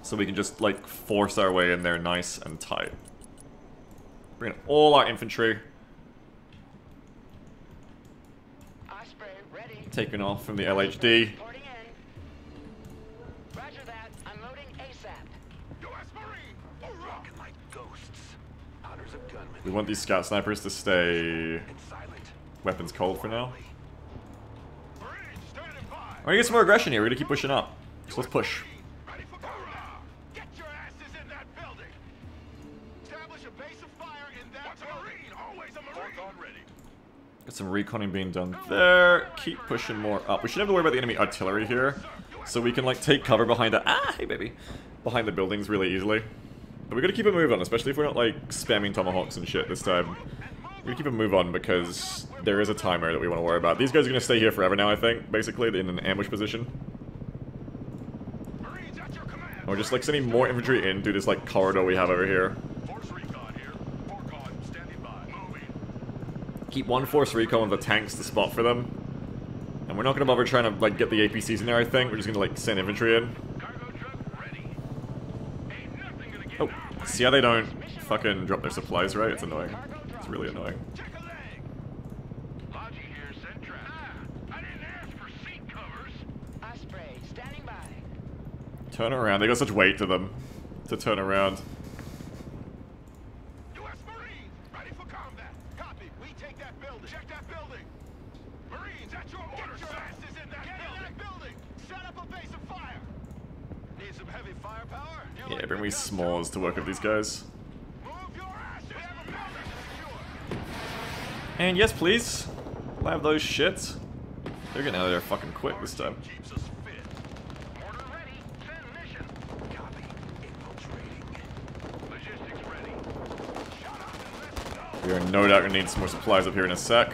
So we can just, like, force our way in there nice and tight. Bringing all our infantry. Osprey, ready. Taking off from the LHD. Reporting in. Roger that. Unloading ASAP. US Marine! Rocking like ghosts. Hunters of gunmen. We want these scout snipers to stay And silent. weapons cold for now. We're gonna get some more aggression here. We're gonna keep pushing up. So let's push. Ready for hurrah! Get your asses in that building! Establish a base of fire in that building! Always a Marine! On ready. Got some reconning being done there. Keep pushing more up. We shouldn't have to worry about the enemy artillery here. So we can, like, take cover behind the... Ah, hey, baby. Behind the buildings really easily. But we gotta keep a move on, especially if we're not, like, spamming tomahawks and shit this time. We gotta keep a move on because there is a timer that we want to worry about. These guys are gonna stay here forever now, I think. Basically, in an ambush position. Marines at your command! And we're just, like, sending more infantry in through this, like, corridor we have over here. Force recon here. Forcon standing by. Moving. Keep one Force Recon with the tanks to spot for them. And we're not gonna bother trying to, like, get the APCs in there, I think. We're just gonna, like, send infantry in. Cargo truck ready. Ain't nothing gonna get Oh, see how they don't fucking drop their supplies, right? It's annoying. It's really annoying. Check a leg. Logi here, send traffic. I didn't ask for seat covers. Osprey, standing by. Turn around. They got such weight to them to turn around. US Marines, ready for combat. Copy. We take that building. Check that building. Marines, at your orders. Get your asses in that building. Set up a base of fire. Need some heavy firepower? Yeah, bring me smalls to work with these guys. Move your asses. We have a building to secure. And yes, please. We'll have those shits. They're getting out of there fucking quick this time. Keeps us fit. Order ready. Send mission. Copy. Infiltrating. Logistics ready. Shut up and let's go. We are no doubt gonna need some more supplies up here in a sec.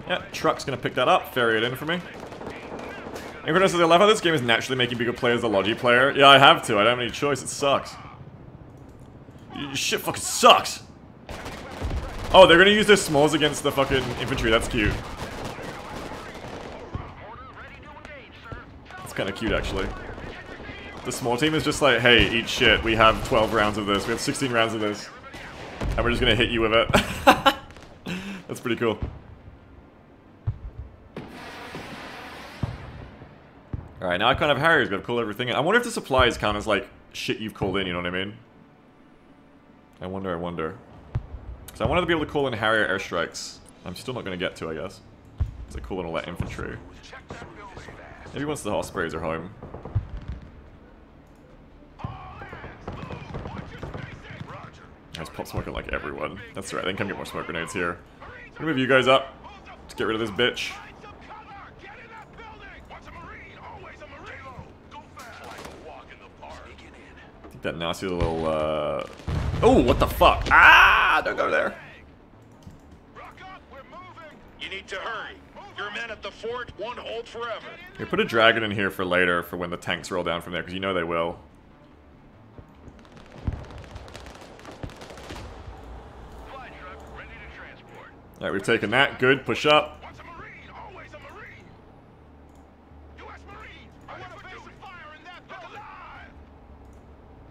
Yeah, truck's gonna pick that up, ferry it in for me. Anyone else I love how this game is naturally making bigger players the Logi player? Yeah, I have to. I don't have any choice. It sucks. Shit fucking sucks. Oh, they're gonna use their smalls against the fucking infantry. That's cute. That's kind of cute, actually. The small team is just like, hey, eat shit. We have 12 rounds of this. We have 16 rounds of this. And we're just gonna hit you with it. That's pretty cool. Alright, now I kind of have Harriers, gotta call everything in. I wonder if the supplies count as, like, shit you've called in, you know what I mean? I wonder. So I wanted to be able to call in Harrier airstrikes. I'm still not gonna get to, I guess. It's a cool little light infantry. Check that building. Maybe once the Ospreys are home. Guys, pop smoking like everyone. That's right, they can come get more smoke grenades here. I'm gonna move you guys up to get rid of this bitch. Take that nasty little, Oh, what the fuck? Ah! Don't go there. You need to hurry. Your men at the fort won't hold forever. Here, put a dragon in here for later, for when the tanks roll down from there, because you know they will. Fly truck ready to transport. Alright, we've taken that. Good, push up. Once a Marine, always a Marine. U.S. Marines, I want a base of fire in that building.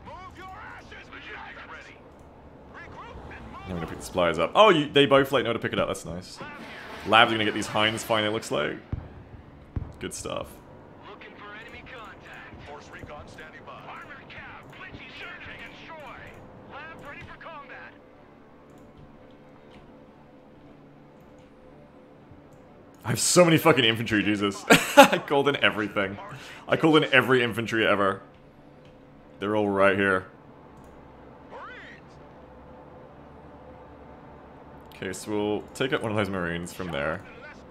Move your asses, Logistics ready. regroup and move. I'm gonna pick the supplies up. Oh, they both like know to pick it up. That's nice. Labs are gonna get these Heinz fine, it looks like. Good stuff. Looking for enemy contact. Force recon standing by. Armored cab, Blitzy search and destroy. Lab ready for combat. I have so many fucking infantry, Jesus. I called in everything. I called in every infantry ever. They're all right here. Okay, so we'll take out one of those Marines from there.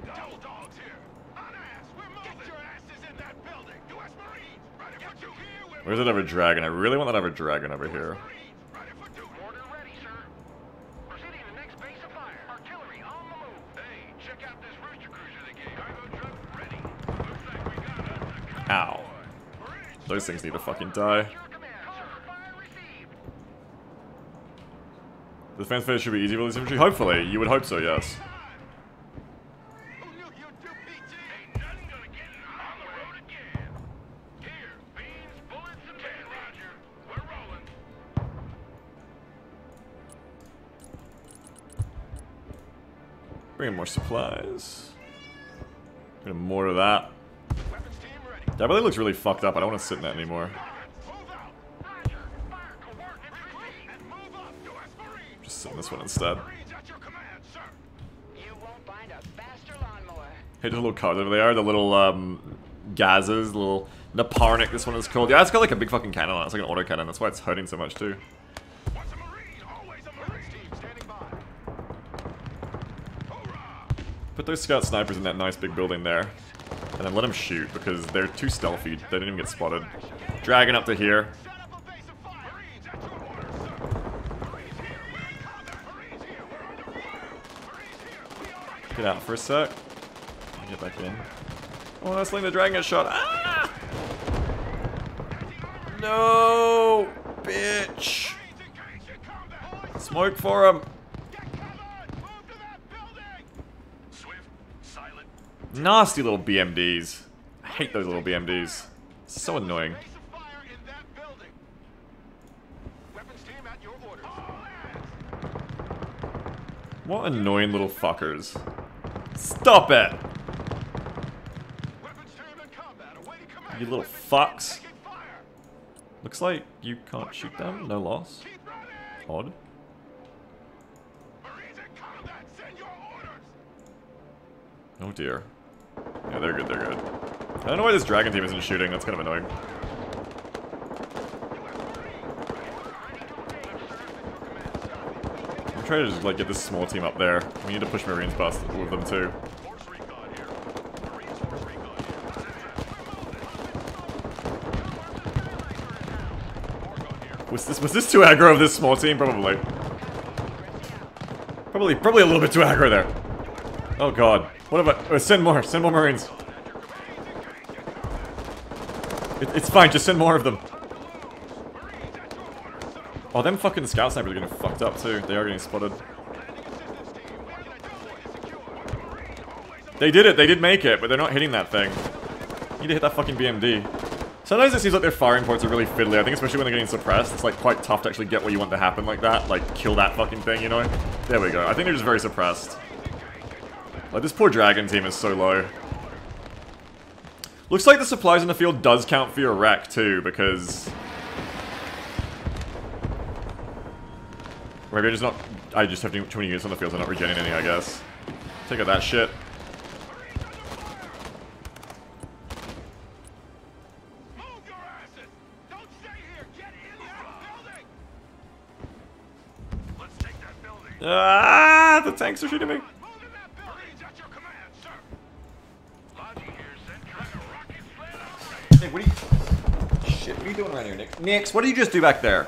Double dogs here. On ass, we're moving. Get your asses in that building. U.S. Marines, ready for duty. Where's that other dragon? I really want that other dragon over here. Marines, ready for duty. Order ready, sir. Proceeding to next base of fire. Artillery on the move. Hey, check out this rooster cruiser they gave. Cargo truck ready. Looks like we got us a Ow. Those things need to fucking die. Your command, sir. Fire received. The defense phase should be easy for this infantry. Hopefully. You would hope so, yes. Who knew you'd do PT? Ain't nothing gonna get it on the road again. Here, beans, bullets, and men, Roger. We're rolling. Bring in more supplies. Bring in more of that. Weapons team ready. That really looks really fucked up. I don't want to sit in that anymore. Move out. Roger. Fire coordinates received. And move up. U.S. Marines. Just sit in this one instead. Marines at your command, sir. You won't find a faster lawnmower. Hey, the little cars over there, the little, Gazas, the little Naparnik, this one is called. Yeah, it's got like a big fucking cannon on it. It's like an autocannon. That's why it's hurting so much, too. Once a Marine, always a Marine. Team standing by. Hoorah! Put those scout snipers in that nice big building there. And then let them shoot, because they're too stealthy. They didn't even get spotted. Dragon up to here. Set up a base of fire. Marines at your orders, sir. Marines here. We're in combat. Marines here. We're under fire. Marines here. We are. Get out for a sec. Get back in. Oh, that's letting the dragon get shot. Ah! No! Bitch! Marines engaged in combat. Boys, Smoke for him! get covered. Move to that building. Swift, silent. Nasty little BMDs. I hate those little BMDs. So annoying. Base of fire in that building. Weapons team at your orders. What annoying little fuckers. Stop it! Weapons team in combat. Awaiting command. You little Weapons team fucks. taking fire. Looks like you can't shoot them. No loss. Keep running. Odd. Marines in combat. Send your orders. Oh dear. Yeah, they're good, they're good. I don't know why this dragon team isn't shooting. That's kind of annoying. I'm trying to just like get this small team up there. We need to push Marines past all of them too. Force recon here. Marines force recon here. Was this too aggro of this small team? Probably. Probably a little bit too aggro there. Oh god. What about send more Marines. It's fine, just send more of them. Oh, them fucking scout snipers are getting fucked up too. They are getting spotted. They did it, they did make it, but they're not hitting that thing. You need to hit that fucking BMD. Sometimes it seems like their firing ports are really fiddly. I think especially when they're getting suppressed, it's like quite tough to actually get what you want to happen like that. Like, kill that fucking thing, you know? There we go. I think they're just very suppressed. Like, this poor dragon team is so low. Looks like the supplies in the field does count for your wreck, too, because... Or maybe I just have too many units on the field, so I'm not regaining any, I guess. Take out that shit. Ah, the tanks are shooting me. Marines at your command, sir. Logi here, send Trevor rocket sled on. Nick, what are you... Shit, what are you doing around here, Nick? Nix, what did you just do back there?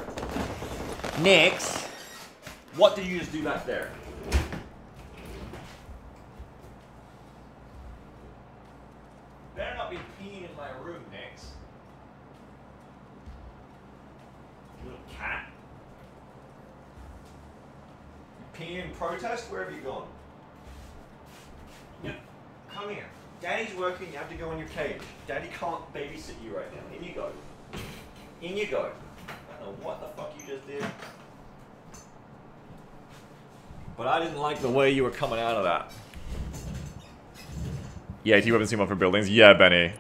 Nix, what did you just do back there? Better not be peeing in my room, Nix. Little cat. You peeing in protest? Where have you gone? Yep. Come here. Daddy's working, you have to go in your cage. Daddy can't babysit you right now. In you go. In you go. I don't know what the fuck you just did. But I didn't like the way you were coming out of that. Yeah, do you haven't seen one for buildings? Yeah, Benny.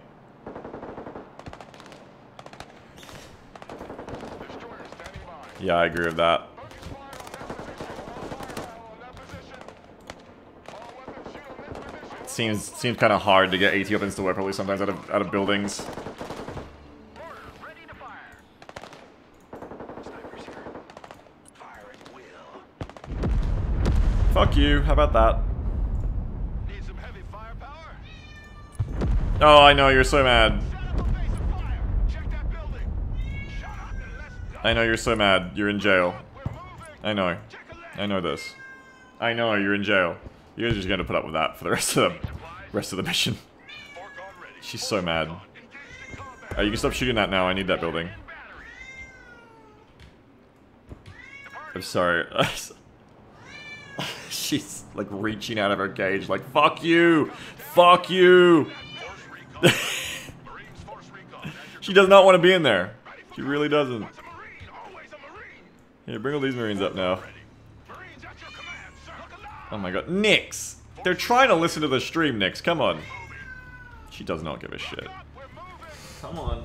Destroyer standing by. Yeah, I agree with that. Focus fire on that position. All firepower on that position. All weapons shoot on that position. Seems kind of hard to get AT weapons to work probably sometimes out of buildings. Mortars ready to fire. Snipers here. Fire at will. Fuck you. How about that? Need some heavy firepower? Oh, I know, you're so mad. Set up a base of fire. Check that building. Shut up and let's go. I know you're so mad. You're in jail. We're moving. I know. Check a leg. I know this. I know you're in jail. You guys are just gonna put up with that for the rest of the mission. Fork on ready. She's so mad. Engaged in combat. You can stop shooting that now. I need that building. I'm sorry. She's like reaching out of her cage, like fuck you, fuck you. Force recon. Marines force recon. At your She does not want to be in there. She really doesn't. Once a Marine, always a Marine. Here, bring all these Marines up now. Marines at your command, sir. Look alive. Oh my god, Nix! They're trying to listen to the stream, Nix. Come on. She does not give a shit. We're moving. Come on.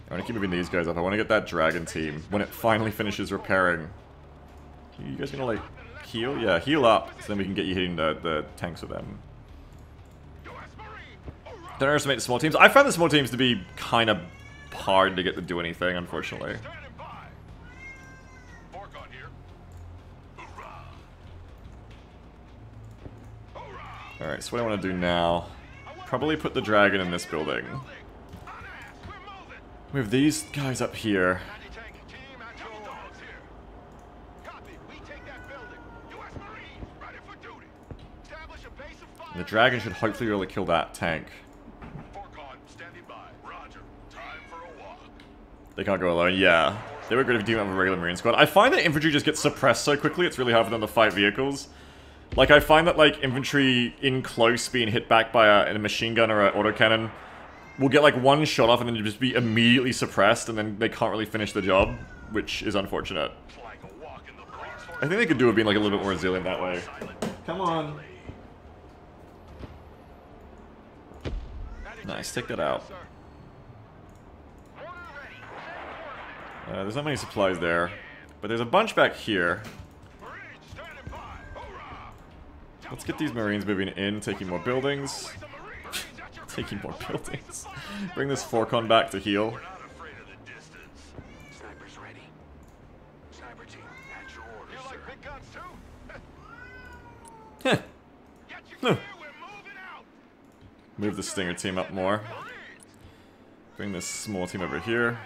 I want to keep moving these guys up. I want to get that dragon team when it finally finishes repairing. You guys gonna like heal? Yeah, heal up, so then we can get you hitting the tanks with them. US Marine. Hoorah. Don't underestimate the small teams. I found the small teams to be kind of hard to get to do anything, unfortunately. Standing by. Fork on here. Hoorah. Hoorah. Alright, so what I want to do now, probably put the dragon in this building. On ass. We're moving. Move these guys up here. Anti-tank team at your dogs here. Copy. We take that building. US Marines ready for duty. Establish a base of fire. And the dragon should hopefully be able to kill that tank. Fork on. Standing by. Roger. Time for a walk. They can't go alone. Yeah. They were good if you didn't have a regular Marine squad. I find that infantry just gets suppressed so quickly, it's really hard for them to fight vehicles. Like, I find that, like, infantry in close being hit back by a machine gun or an autocannon will get, like, one shot off and then just be immediately suppressed, and then they can't really finish the job, which is unfortunate. Like a walk in the Marines force. I think they could do with being, like, a little bit more resilient that way. Come on. Nice, take that out. There's not many supplies there, but there's a bunch back here. Marines standing by. Hoorah. Let's get these Marines moving in, taking more buildings. Always a Marine. Marines at your Taking more command. buildings. Bring this Forcon back to heal. We're not afraid of the distance. Snipers ready. Sniper team at your orders. You like big guns too? Heh. Get your gear. We're moving out. Move the Stinger team up more. Bring this small team over here.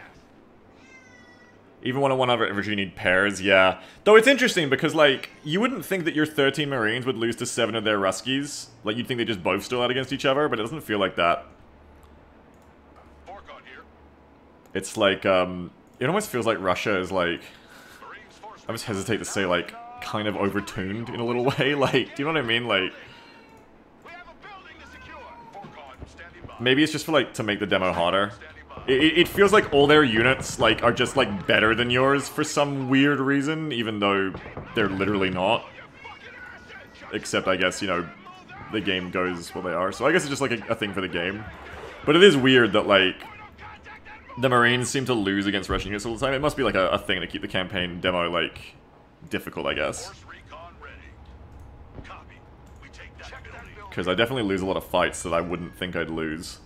Even 1-on-1 over infantry, you need pairs, yeah. Though it's interesting because, like, you wouldn't think that your 13 Marines would lose to 7 of their Ruskies. Like, you'd think they just both stood out against each other, but it doesn't feel like that. Fork on here. It's like, it almost feels like Russia is, like, Marines force. I just hesitate to say, like, kind of overtuned in a little way. Like, do you know what I mean? Like, We have a building to secure. Fork on. Standing by. maybe it's just for, like, to make the demo harder. Standing by. It feels like all their units, like, are just, like, better than yours for some weird reason, even though they're literally not. Except, I guess, you know, the game goes what they are. So I guess it's just, like, a thing for the game. But it is weird that, like, the Marines seem to lose against Russian units all the time. It must be, like, a thing to keep the campaign demo, like, difficult, I guess. Force recon ready. Copy. We take that building. Because I definitely lose a lot of fights that I wouldn't think I'd lose.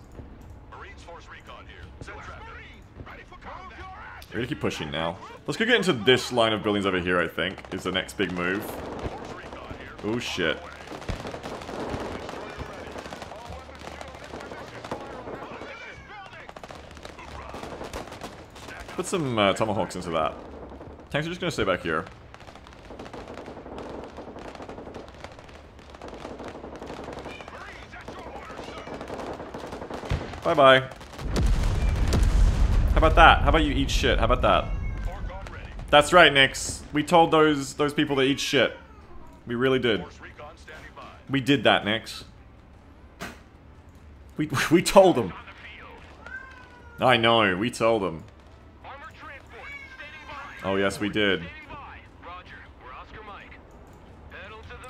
Marines force recon here. Send traffic. Ready for combat. Move your ass We're gonna keep pushing now. Let's go get into this line of buildings over here, I think, is the next big move. Oh shit. Put some tomahawks into that. Tanks are just gonna stay back here. Bye-bye. How about that? How about you eat shit? How about that? That's right, Nix. We told those people to eat shit. We really did. We did that, Nix. We told them. I know, we told them. Oh yes, we did.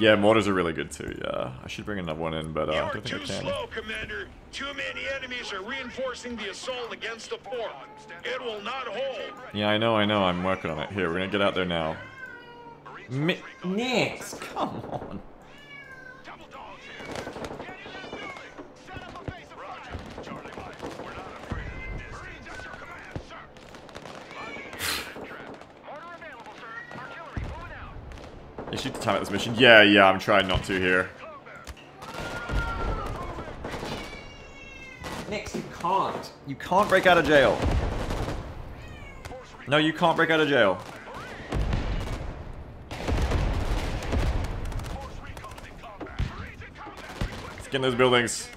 Yeah, mortars are really good too, yeah. I should bring another one in, but I don't think I You're too can. slow, Commander. Too many enemies are reinforcing the assault against the fort. It will not hold. Yeah, I know, I'm working on it. Here, we're gonna get out there now. Nix, come on. Double dogs here. Get in that building. Set up a base of fire. Charlie Mike, we're not afraid of the distance. Marines at your command, sir. Mortar available, sir. Artillery moving out. You should time out this mission. Yeah, I'm trying not to here. Nix, you can't. You can't break out of jail. No, you can't break out of jail. Let's get in those buildings.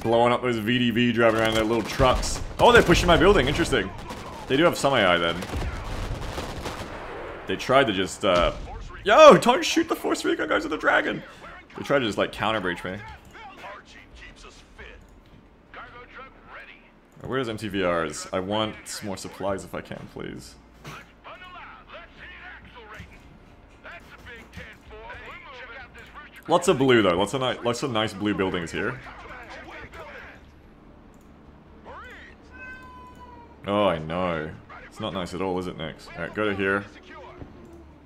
Blowing up those VDV driving around their little trucks. Oh, they're pushing my building. Interesting. They do have some AI then. They tried to just, Yo, don't shoot the Force Recon guys with the dragon! They tried to just, like, counter breach me. Where's MTVRs? I want more supplies if I can, please. Lots of blue, though. Lots of nice blue buildings here. Oh, I know. It's not nice at all, is it, Nix? Alright, go to here.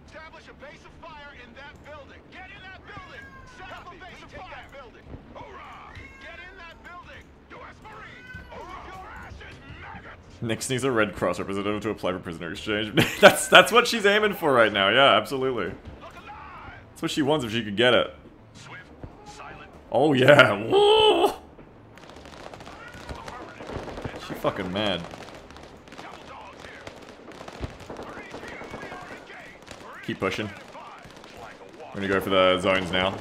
Establish a base of fire in that building. Get in that building. Set up a base of fire. Building. Hoorah! Get in that building. U.S. Marine. Hoorah! Your ass is maggots. Nix needs a Red Cross representative to apply for prisoner exchange. that's what she's aiming for right now. Yeah, absolutely. That's what she wants if she could get it. Oh yeah. Woo! She fucking mad. Keep pushing. We're gonna go for the zones now.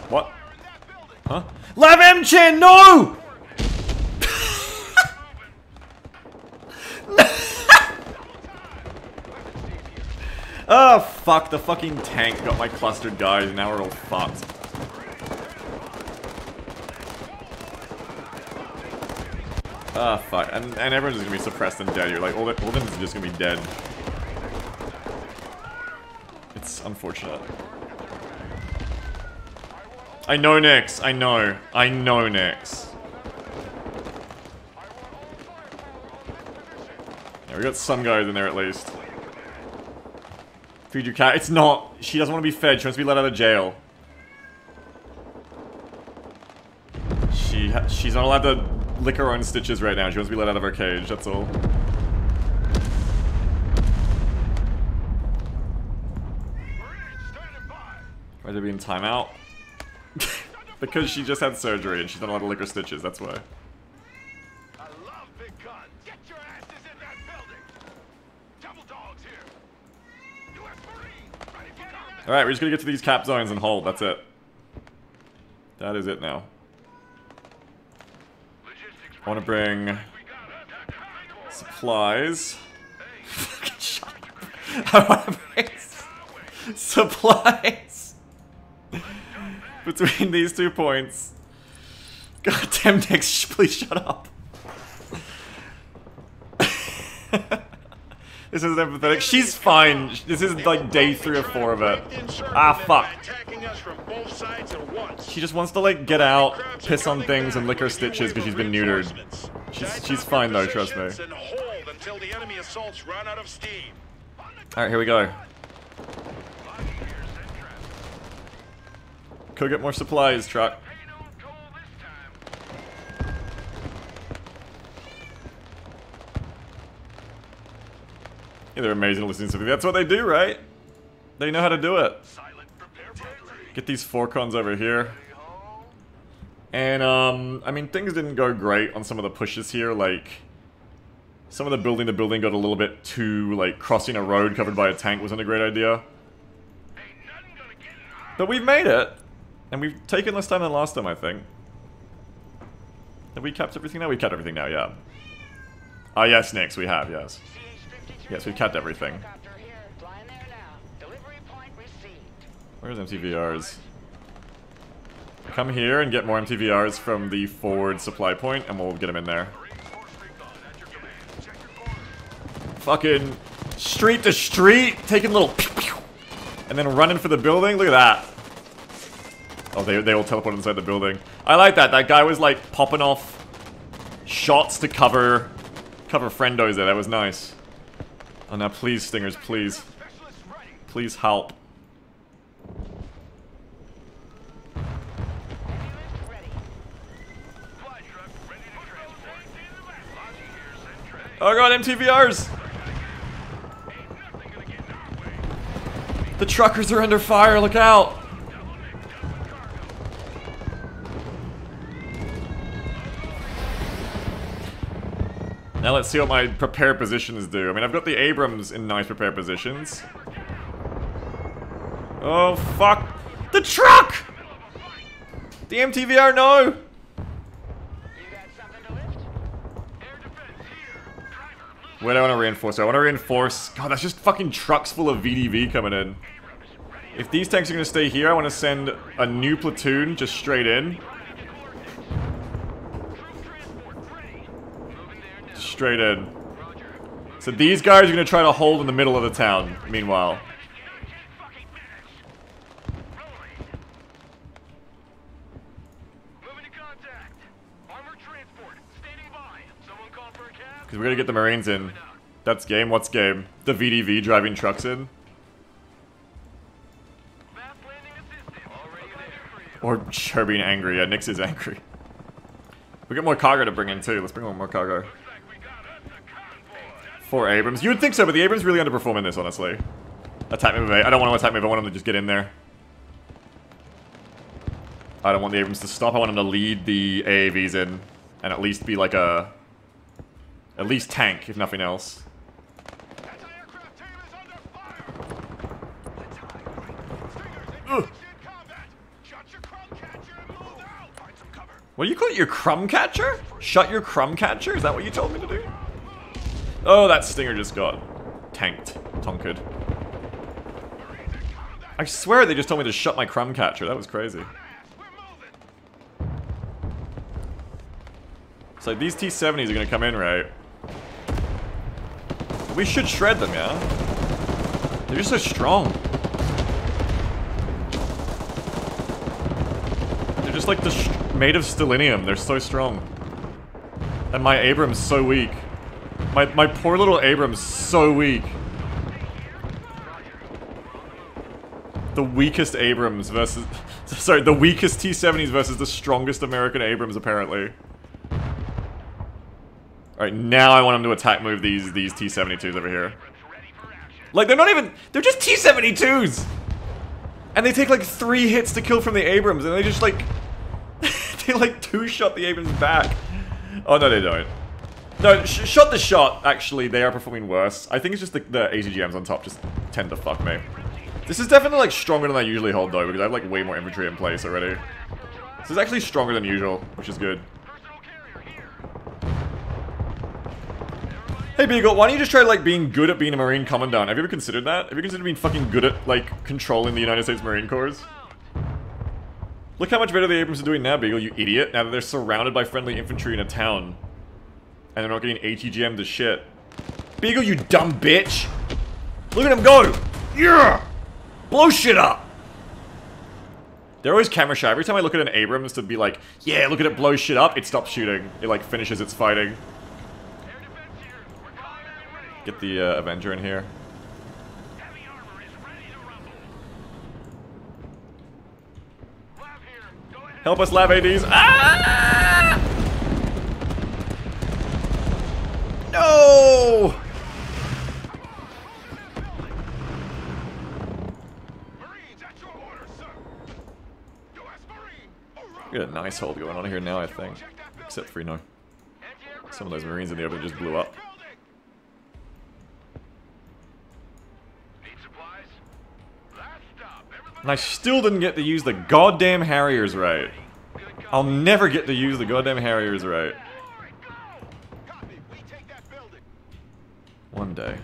What? Huh? Lav M Chin, no! Oh fuck, the fucking tank got my clustered guys, and now we're all fucked. Ah fuck, and everyone's just gonna be suppressed and dead. You're like, all of them is just gonna be dead. It's unfortunate. I know, Nix. I know, Nix. Yeah, we got some guys in there at least. Feed your cat. It's not. She doesn't want to be fed. She wants to be let out of jail. She's not allowed to lick her own stitches right now. She wants to be let out of her cage. That's all. Why they be in timeout? Because she just had surgery and she's not allowed to lick her stitches. That's why. I love big guns. Get your asses in that building. Double dogs here. U.S. Marine. Ready for combat. Alright, we're just gonna get to these cap zones and hold. That's it. That is it now. I want to bring supplies. Fucking shut up. I want to bring supplies between these 2 points. God damn, Nix, please shut up. This is empathetic. She's fine. This is like day 3 or 4 of it. Ah, fuck. Attacking us from both sides at once. She just wants to like get out, piss on things, and lick her stitches because she's been neutered. She's fine though, trust me. And hold until the enemy assaults run out of steam. Alright, here we go. Go get more supplies, truck. Yeah, they're amazing listening to something. That's what they do, right? They know how to do it. Get these 4-cons over here. And, I mean, things didn't go great on some of the pushes here, like... Some of the building to building got a little bit too, like, crossing a road covered by a tank wasn't a great idea. But we've made it! And we've taken less time than last time, I think. Have we capped everything now? We capped everything now, yeah. Ah, yes, Nix, we have, yes. Yes, we've capped everything. Where's MTVRs? Come here and get more MTVRs from the forward supply point, and we'll get them in there. Fucking street to street, taking little pew pew, and then running for the building. Look at that. Oh, they all teleport inside the building. I like that. That guy was like popping off shots to cover friendos there. That was nice. Oh, now please, Stingers, please. Please help. Oh god, MTVRs! The truckers are under fire, look out! Now let's see what my prepare positions do. I mean, I've got the Abrams in nice prepare positions. Oh, fuck! The truck! The MTVR, no! Where do I want to reinforce? I want to reinforce... God, that's just fucking trucks full of VDV coming in. If these tanks are going to stay here, I want to send a new platoon just straight in. Straight in. So these guys are going to try to hold in the middle of the town, meanwhile. Because we're going to get the Marines in. That's game? What's game? The VDV driving trucks in? Or sure being angry. Yeah, Nix is angry. We got more cargo to bring in too. Let's bring on more cargo. 4 Abrams. You would think so, but the Abrams really underperform in this, honestly. Attack move 8. I don't want to attack move. I want them to just get in there. I don't want the Abrams to stop. I want them to lead the AAVs in. And at least be like a... At least tank, if nothing else. Ugh. What do you call it? Your crumb catcher? Shut your crumb catcher? Is that what you told me to do? Oh, that Stinger just got tanked. Tonkered. I swear they just told me to shut my crumb catcher. That was crazy. So these T-70s are going to come in, right? We should shred them, yeah? They're just so strong. They're just like made of stellinium. They're so strong. And my Abrams so weak. My poor little Abrams so weak. The weakest Abrams versus... Sorry, the weakest T-70s versus the strongest American Abrams, apparently. Alright, now I want them to attack move these T-72s over here. Like, they're not even... They're just T-72s! And they take, like, 3 hits to kill from the Abrams, and they just, like... they, like, 2-shot the Abrams back. Oh, no, they don't. No, shot the shot, actually, they are performing worse. I think it's just the ACGMs on top just tend to fuck me. This is definitely, like, stronger than I usually hold, though, because I have, like, way more infantry in place already. This is actually stronger than usual, which is good. Hey Beagle, why don't you just try, like, being good at being a Marine Commandant? Have you ever considered that? Have you considered being fucking good at, like, controlling the United States Marine Corps? Look how much better the Abrams are doing now, Beagle, you idiot. Now that they're surrounded by friendly infantry in a town. And they're not getting ATGM'd to shit. Beagle, you dumb bitch! Look at him go! Yeah! Blow shit up! They're always camera shy. Every time I look at an Abrams to be like, yeah, look at it blow shit up, it stops shooting. It like finishes its fighting. Air defense here. We're calling it ready. Get the Avenger in here. Heavy armor is ready to rumble. Lav here. Go ahead. Help us, Lav ADs. Ah! No! Marines, at your orders, sir. U.S. Marine. Hoorah! We got a nice hold going on here now, I think. Check that building. Except for, you know, Anti-aircraft some of those here. Marines in the open just blew up. Building. Need supplies? Last stop. Everybody And I still didn't get to use the goddamn Harriers right. I'll never get to use the goddamn Harriers right. forward, go! Copy. We take that building. One day.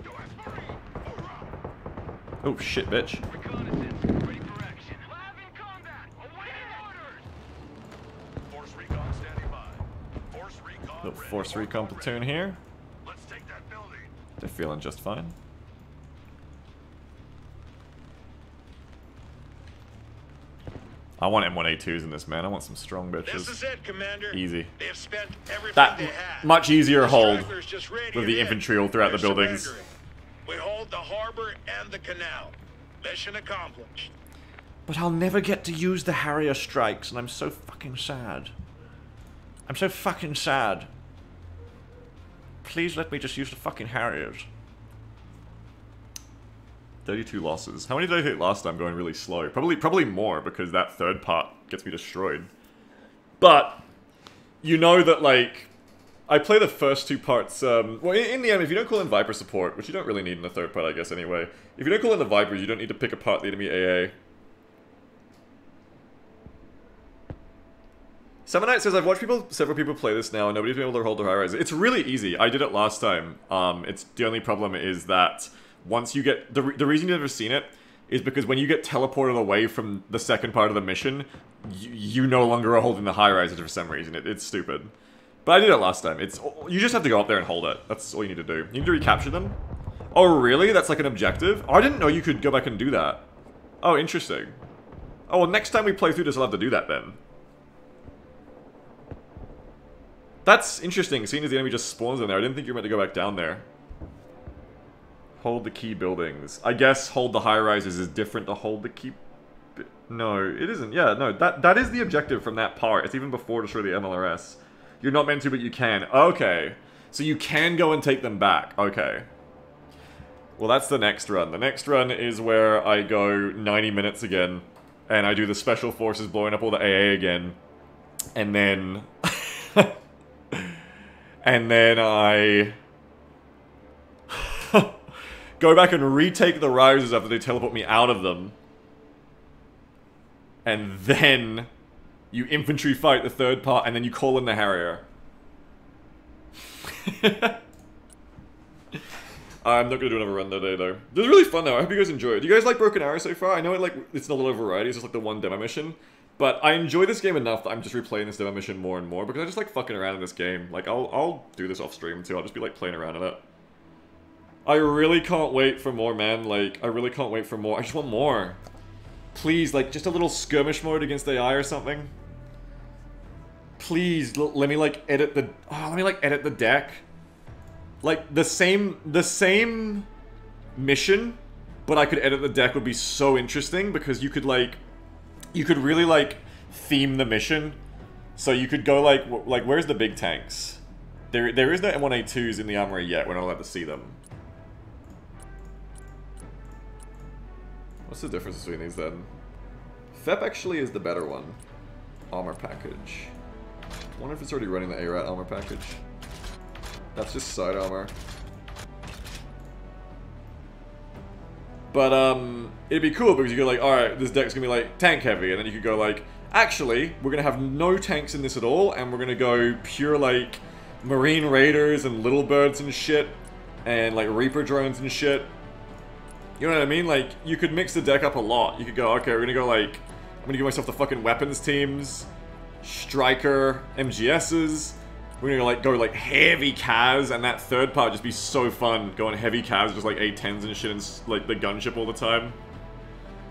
U.S. Marine. Hoorah! Oh shit, bitch. Reconnaissance. Ready for action. Lav in combat. Awaiting orders. Force recon standing by. Force recon Little ready. Force Recon platoon here. Let's take that building. They're feeling just fine. I want M1A2s in this, man. I want some strong This is bitches. it, Commander. Easy. They have spent everything That they had. much easier The hold stragglers just radioed with the in. infantry all throughout the They're buildings. surrendering. We hold the harbor and the canal. Mission accomplished. But I'll never get to use the Harrier strikes, and I'm so fucking sad. I'm so fucking sad. Please let me just use the fucking Harriers. 32 losses. How many did I hit last time going really slow? Probably more, because that third part gets me destroyed. But, you know that, like, I play the first two parts, well, in the end, if you don't call in Viper support, which you don't really need in the third part, I guess, anyway. If you don't call in the Vipers, you don't need to pick apart the enemy AA. Summer Knight says, I've watched several people play this now, and nobody's been able to hold their high rise. It's really easy. I did it last time. It's the only problem is that once you get... The reason you've never seen it is because when you get teleported away from the second part of the mission, you no longer are holding the high rise for some reason. It's stupid. But I did it last time. You just have to go up there and hold it. That's all you need to do. You need to recapture them. Oh, really? That's like an objective? Oh, I didn't know you could go back and do that. Oh, interesting. Oh, well, next time we play through this, I'll have to do that then. That's interesting, seeing as the enemy just spawns in there. I didn't think you were meant to go back down there. Hold the key buildings. I guess hold the high-rises is different to hold the key... No, it isn't. Yeah, no, that is the objective from that part. It's even before destroy the MLRS. You're not meant to, but you can. Okay. So you can go and take them back. Okay. Well, that's the next run. The next run is where I go 90 minutes again, and I do the Special Forces blowing up all the AA again, and then... and then I... go back and retake the rises after they teleport me out of them. And then you infantry fight the third part, and then you call in the Harrier. I'm not gonna do another run today, though. It was really fun, though. I hope you guys enjoy it. Do you guys like Broken Arrow so far? I know it's not a lot of variety, it's just like the one demo mission. But I enjoy this game enough that I'm just replaying this demo mission more and more, because I just like fucking around in this game. Like, I'll do this off stream, too. I'll just be, like, playing around in it. I really can't wait for more, man. Like, I really can't wait for more. I just want more. Please, like, just a little skirmish mode against AI or something. Please, let me, like, edit the... Oh, let me, like, edit the deck. Like, the same mission, but I could edit the deck would be so interesting, because you could, like... You could really, like, theme the mission. So you could go, like, where's the big tanks? There is no M1A2s in the armory yet. We're not allowed to see them. What's the difference between these, then? FEP actually is the better one. Armor package. I wonder if it's already running the ARAT armor package. That's just side armor. But, it'd be cool because you go like, alright, this deck's gonna be like tank heavy, and then you could go like, actually, we're gonna have no tanks in this at all, and we're gonna go pure like Marine Raiders and Little Birds and shit, and like Reaper drones and shit. You know what I mean? Like, you could mix the deck up a lot. You could go, okay, we're gonna go like, I'm gonna give myself the fucking weapons teams, Striker, MGSs, We're gonna like go like heavy Cavs, and that third part would just be so fun, going heavy Cavs, just like A-10s and shit, and like the gunship all the time.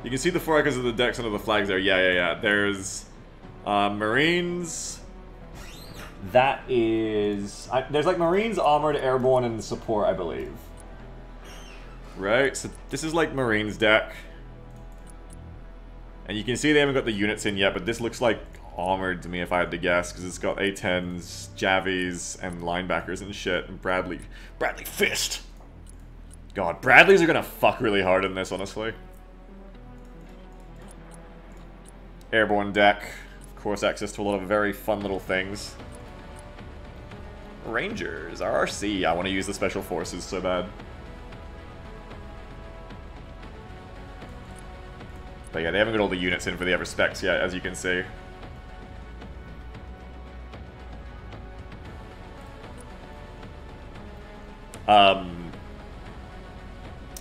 You can see the 4 icons of the decks under the flags there. Yeah. There's Marines. That is... there's like Marines, Armored, Airborne, and Support, I believe. Right, so this is like Marines deck. And you can see they haven't got the units in yet, but this looks like Armored to me if I had to guess, because it's got A-10s, Javies, and linebackers and shit, and Bradley Fist! God, Bradleys are gonna fuck really hard in this, honestly. Airborne deck. Of course, access to a lot of very fun little things. Rangers, RRC. I want to use the Special Forces so bad. But yeah, they haven't got all the units in for the other specs yet, as you can see.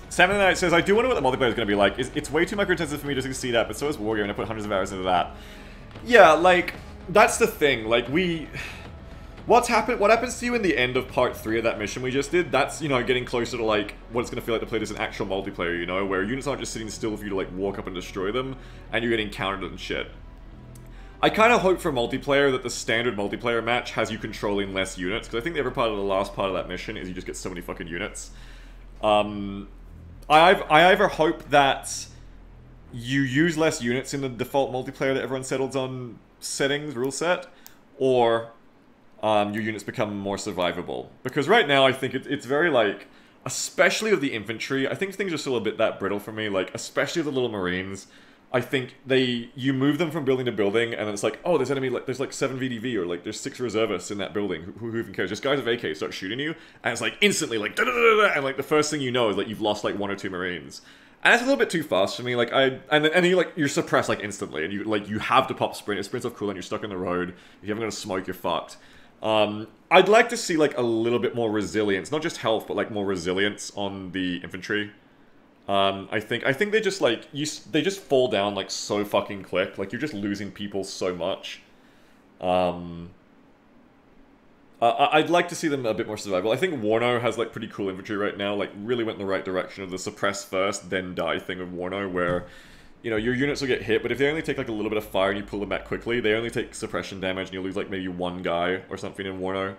Salmon Knight says, I do wonder what the multiplayer is going to be like. It's way too micro-intensive for me to succeed at, but so is Wargame, and I put hundreds of hours into that. Yeah, like, that's the thing. Like, what happens to you in the end of part 3 of that mission we just did? That's, you know, getting closer to, like, what it's going to feel like to play this in actual multiplayer, you know? Where units aren't just sitting still for you to, like, walk up and destroy them, and you're getting countered and shit. I kind of hope for multiplayer that the standard multiplayer match has you controlling less units, because I think the other part of the last part of that mission is you just get so many fucking units. I either hope that you use less units in the default multiplayer that everyone settles on settings, rule set, or your units become more survivable. Because right now I think it's very like, especially with the infantry, I think things are still a bit that brittle for me, like especially the little Marines. I think you move them from building to building, and then it's like, oh, there's enemy, like, there's like 7 VDV, or like, there's 6 reservists in that building, who even cares? Just guys with AK start shooting you, and it's like, instantly, like, da-da-da-da-da, and like, the first thing you know is, like, you've lost, like, 1 or 2 Marines. And it's a little bit too fast for me, like, and you, like, you're suppressed, like, instantly, and you have to pop sprint, it sprints off cooldown, you're stuck in the road, if you haven't got a smoke, you're fucked. I'd like to see, like, a little bit more resilience, not just health, but, like, more resilience on the infantry. I think they just, like, they just fall down, like, so fucking quick. Like, you're just losing people so much. I'd like to see them a bit more survival. I think Warno has, like, pretty cool infantry right now. Like, really went in the right direction of the suppress first, then die thing of Warno, where, you know, your units will get hit, but if they only take, like, a little bit of fire and you pull them back quickly, they only take suppression damage, and you'll lose, like, maybe 1 guy or something in Warno.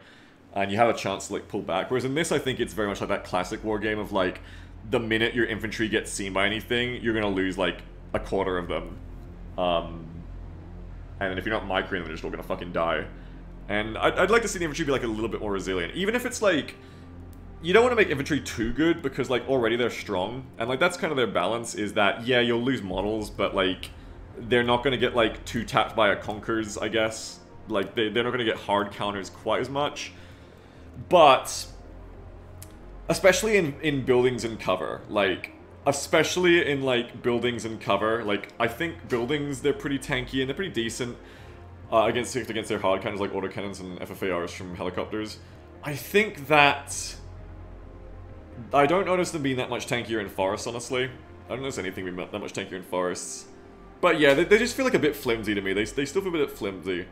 And you have a chance to, like, pull back. Whereas in this, I think it's very much like that classic war game of, like, the minute your infantry gets seen by anything, you're gonna lose, like, a quarter of them. And then if you're not microing them, they're just all gonna fucking die. And I'd like to see the infantry be, like, a little bit more resilient. Even if it's, like, you don't want to make infantry too good, because, like, already they're strong. And, like, that's kind of their balance, is that, yeah, you'll lose models, but, like, they're not gonna get, like, 2-tapped by a Conkers, I guess. Like, they're not gonna get hard counters quite as much. But especially in buildings and cover, like, especially in, like, buildings and cover, like, I think buildings, they're pretty tanky and they're pretty decent against their hard counters, like autocannons and FFARs from helicopters. I think that I don't notice them being that much tankier in forests, honestly. I don't notice anything being that much tankier in forests. But yeah, they just feel like a bit flimsy to me. They still feel a bit flimsy.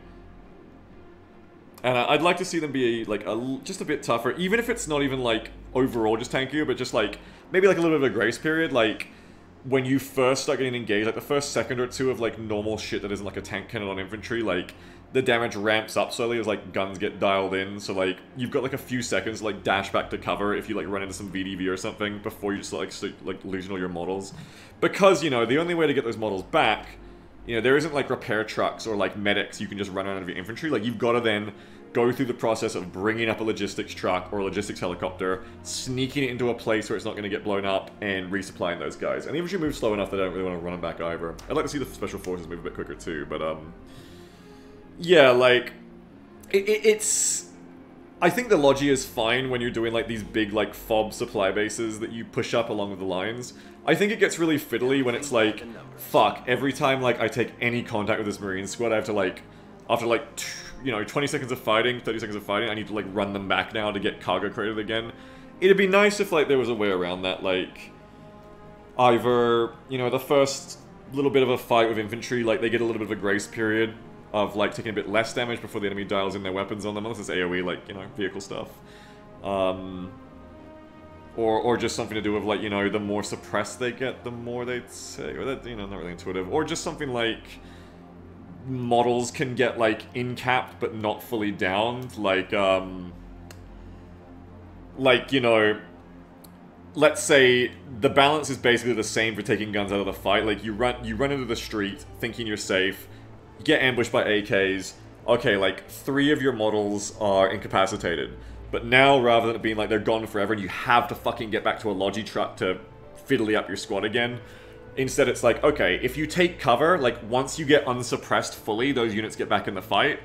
And I'd like to see them be, like, just a bit tougher, even if it's not even, like, overall just tankier, but just, like, maybe, like, a little bit of a grace period, like, when you first start getting engaged, like, the first second or two of, like, normal shit that isn't, like, a tank cannon on infantry, like, the damage ramps up slowly as, like, guns get dialed in, so, like, you've got, like, a few seconds to, like, dash back to cover if you, like, run into some VDV or something before you just, like, losing all your models. Because, you know, the only way to get those models back, you know, there isn't, like, repair trucks or, like, medics you can just run out of your infantry. Like, you've got to then go through the process of bringing up a logistics truck or a logistics helicopter, sneaking it into a place where it's not going to get blown up, and resupplying those guys. And the infantry moves slow enough that I don't really want to run them back either. I'd like to see the special forces move a bit quicker too, but, yeah, like, it's... I think the Logi is fine when you're doing, like, these big, like, FOB supply bases that you push up along with the lines. I think it gets really fiddly when it's like, fuck, every time, like, I take any contact with this Marine squad, I have to, like, after, like, you know, 20 seconds of fighting, 30 seconds of fighting, I need to, like, run them back now to get cargo created again. It'd be nice if, like, there was a way around that, like, either, you know, the first little bit of a fight with infantry, like, they get a little bit of a grace period, of like taking a bit less damage before the enemy dials in their weapons on them, unless it's AoE, like, you know, vehicle stuff. Or just something to do with, like, you know, the more suppressed they get, the more they'd say, or that, you know, not really intuitive. Or just something like models can get, like, in-capped but not fully downed, like, you know, let's say the balance is basically the same for taking guns out of the fight. Like, you run into the street thinking you're safe, you get ambushed by AKs, okay, like, 3 of your models are incapacitated. But now, rather than it being like they're gone forever and you have to fucking get back to a Logi truck to fiddly up your squad again, instead it's like, okay, if you take cover, like, once you get unsuppressed fully, those units get back in the fight.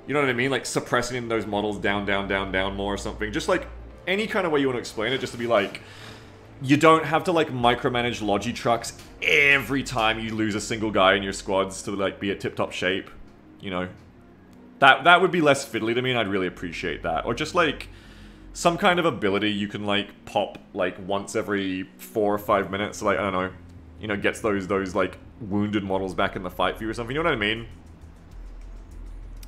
You know what I mean? Like, suppressing those models down, down, down, down more or something. Just, like, any kind of way you want to explain it, just to be like, you don't have to, like, micromanage Logi trucks every time you lose a single guy in your squads to, like, be at tip-top shape, you know? That would be less fiddly to me, and I'd really appreciate that. Or just, like, some kind of ability you can, like, pop, like, once every 4 or 5 minutes, like, I don't know, you know, gets those, like, wounded models back in the fight for you or something, you know what I mean?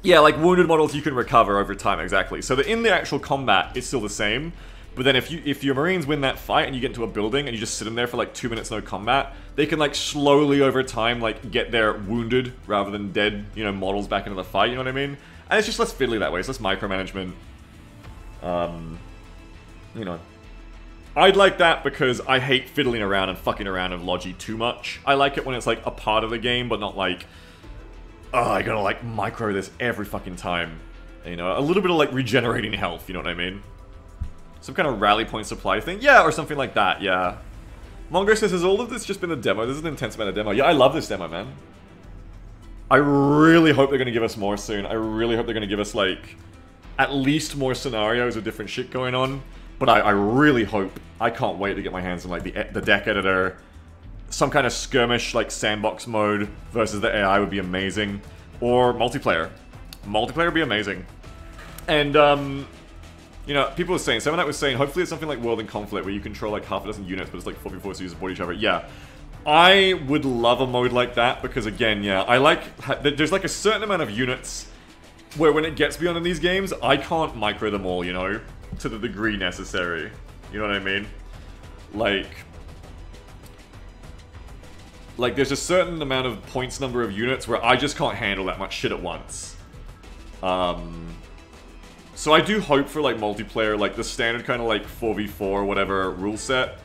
Yeah, like, wounded models you can recover over time, exactly. So that in the actual combat, it's still the same, but then if your Marines win that fight and you get into a building and you just sit in there for, like, 2 minutes no combat, they can, like, slowly over time, like, get their wounded rather than dead, you know, models back into the fight, you know what I mean? And it's just less fiddly that way, it's less micromanagement. You know. I'd like that because I hate fiddling around and fucking around in Logi too much. I like it when it's, like, a part of the game, but not like, oh, I gotta, like, micro this every fucking time. You know, a little bit of, like, regenerating health, you know what I mean? Some kind of rally point supply thing? Yeah, or something like that, yeah. Mongo says, has all of this just been a demo? This is an intense amount of demo. Yeah, I love this demo, man. I really hope they're gonna give us more soon. I really hope they're gonna give us, like, at least more scenarios with different shit going on. But I really hope, I can't wait to get my hands on, like, the deck editor. Some kind of skirmish, like, sandbox mode versus the AI would be amazing. Or multiplayer. Multiplayer would be amazing. And, you know, people were saying, Seven Night was saying, hopefully it's something like World in Conflict, where you control, like, half a dozen units, but it's, like, 4v4 so you support each other. Yeah. I would love a mode like that, because, again, yeah, I like, there's, like, a certain amount of units where when it gets beyond in these games, I can't micro them all, you know? To the degree necessary. You know what I mean? Like, there's a certain amount of points number of units where I just can't handle that much shit at once. So I do hope for, like, multiplayer, like, the standard kind of, like, 4v4 or whatever rule set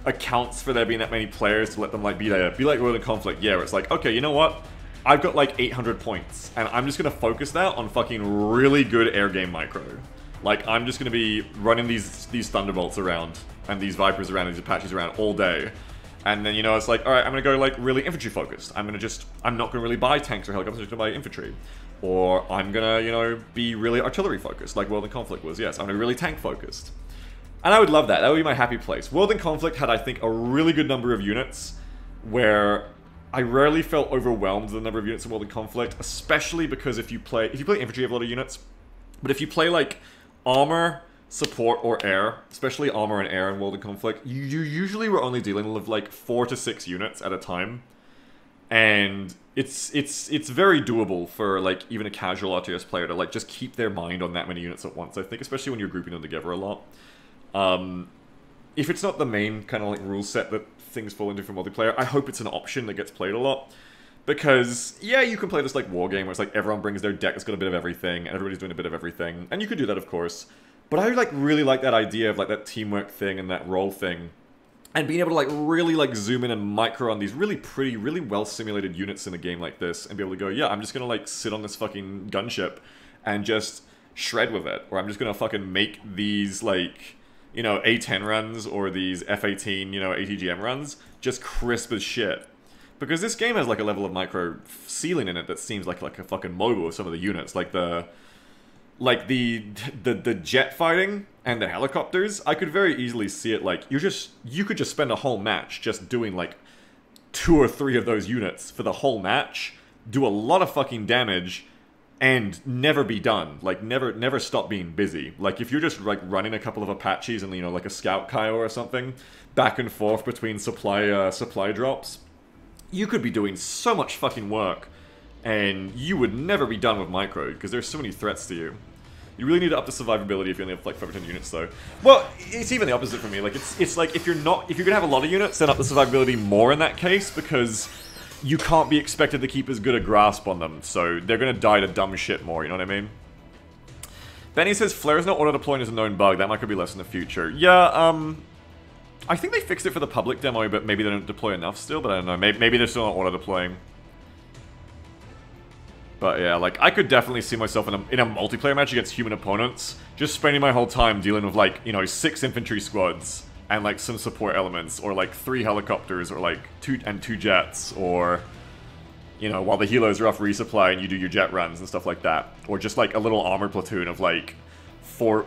accounts for there being that many players to let them, like, be like World in Conflict. Yeah, where it's like, okay, you know what? I've got, like, 800 points, and I'm just gonna focus that on fucking really good air game micro. Like, I'm just gonna be running these Thunderbolts around, and these Vipers around, and these Apaches around all day. And then, you know, it's like, alright, I'm gonna go, like, really infantry focused. I'm not gonna really buy tanks or helicopters, I'm just gonna buy infantry. Or I'm gonna, you know, be really artillery focused, like World in Conflict was. Yes, I'm gonna be really tank focused. And I would love that. That would be my happy place. World in Conflict had, I think, a really good number of units where I rarely felt overwhelmed with the number of units in World in Conflict, especially because if you play infantry, you have a lot of units. But if you play, like, armor, support, or air, especially armor and air in World in Conflict, you usually were only dealing with, like, 4 to 6 units at a time. And it's very doable for, like, even a casual RTS player to, like, just keep their mind on that many units at once, I think, especially when you're grouping them together a lot. If it's not the main kind of, like, rule set that things fall into for multiplayer, I hope it's an option that gets played a lot. Because, yeah, you can play this, like, war game where it's like everyone brings their deck that's got a bit of everything, and everybody's doing a bit of everything. And you could do that, of course. But I, like, really like that idea of, like, that teamwork thing and that role thing. And being able to, like, really, like, zoom in and micro on these really pretty, really well-simulated units in a game like this. And be able to go, yeah, I'm just gonna, like, sit on this fucking gunship and just shred with it. Or I'm just gonna fucking make these, like, you know, A10 runs or these F-18, you know, ATGM runs just crisp as shit. Because this game has, like, a level of micro ceiling in it that seems like a fucking MOBA with some of the units. Like the jet fighting and the helicopters, I could very easily see it, like, you could just spend a whole match just doing, like, 2 or 3 of those units for the whole match, do a lot of fucking damage, and never be done. Like, never stop being busy. Like, if you're just, like, running a couple of Apaches and, you know, like a Scout Kiowa or something, back and forth between supply drops, you could be doing so much fucking work And you would never be done with micro, because there's so many threats to you. You really need to up the survivability if you only have like 5 or 10 units though. Well, it's even the opposite for me. Like it's like if you're gonna have a lot of units, then up the survivability more in that case, because you can't be expected to keep as good a grasp on them. So they're gonna die to dumb shit more, you know what I mean? Benny says flares not auto-deploying is a known bug. That might could be less in the future. Yeah, I think they fixed it for the public demo, but maybe they don't deploy enough still, but I don't know. Maybe they're still not auto-deploying. But yeah, like, I could definitely see myself in a multiplayer match against human opponents, just spending my whole time dealing with, like, you know, 6 infantry squads, and, like, some support elements, or, like, 3 helicopters, or, like, 2 jets, or, you know, while the helos are off resupply and you do your jet runs and stuff like that. Or just, like, a little armored platoon of, like, 4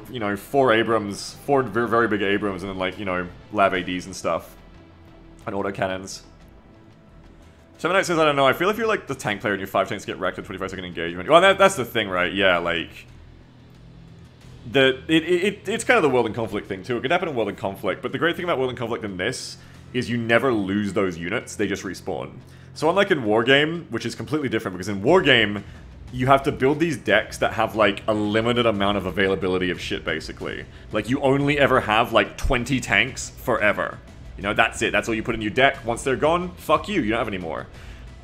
Abrams, 4 very big Abrams, and then, like, you know, Lav ADs and stuff. And autocannons. 7 Knight says, I don't know, I feel if you're like the tank player and your 5 tanks get wrecked at 25-second engagement. Well, that's the thing, right? Yeah, like... It's kind of the World in Conflict thing, too. It could happen in World in Conflict, but the great thing about World in Conflict in this is you never lose those units, they just respawn. So unlike in Wargame, which is completely different, because in Wargame, you have to build these decks that have, like, a limited amount of availability of shit, basically. Like, you only ever have, like, 20 tanks forever. You know, that's it. That's all you put in your deck. Once they're gone, fuck you. You don't have any more.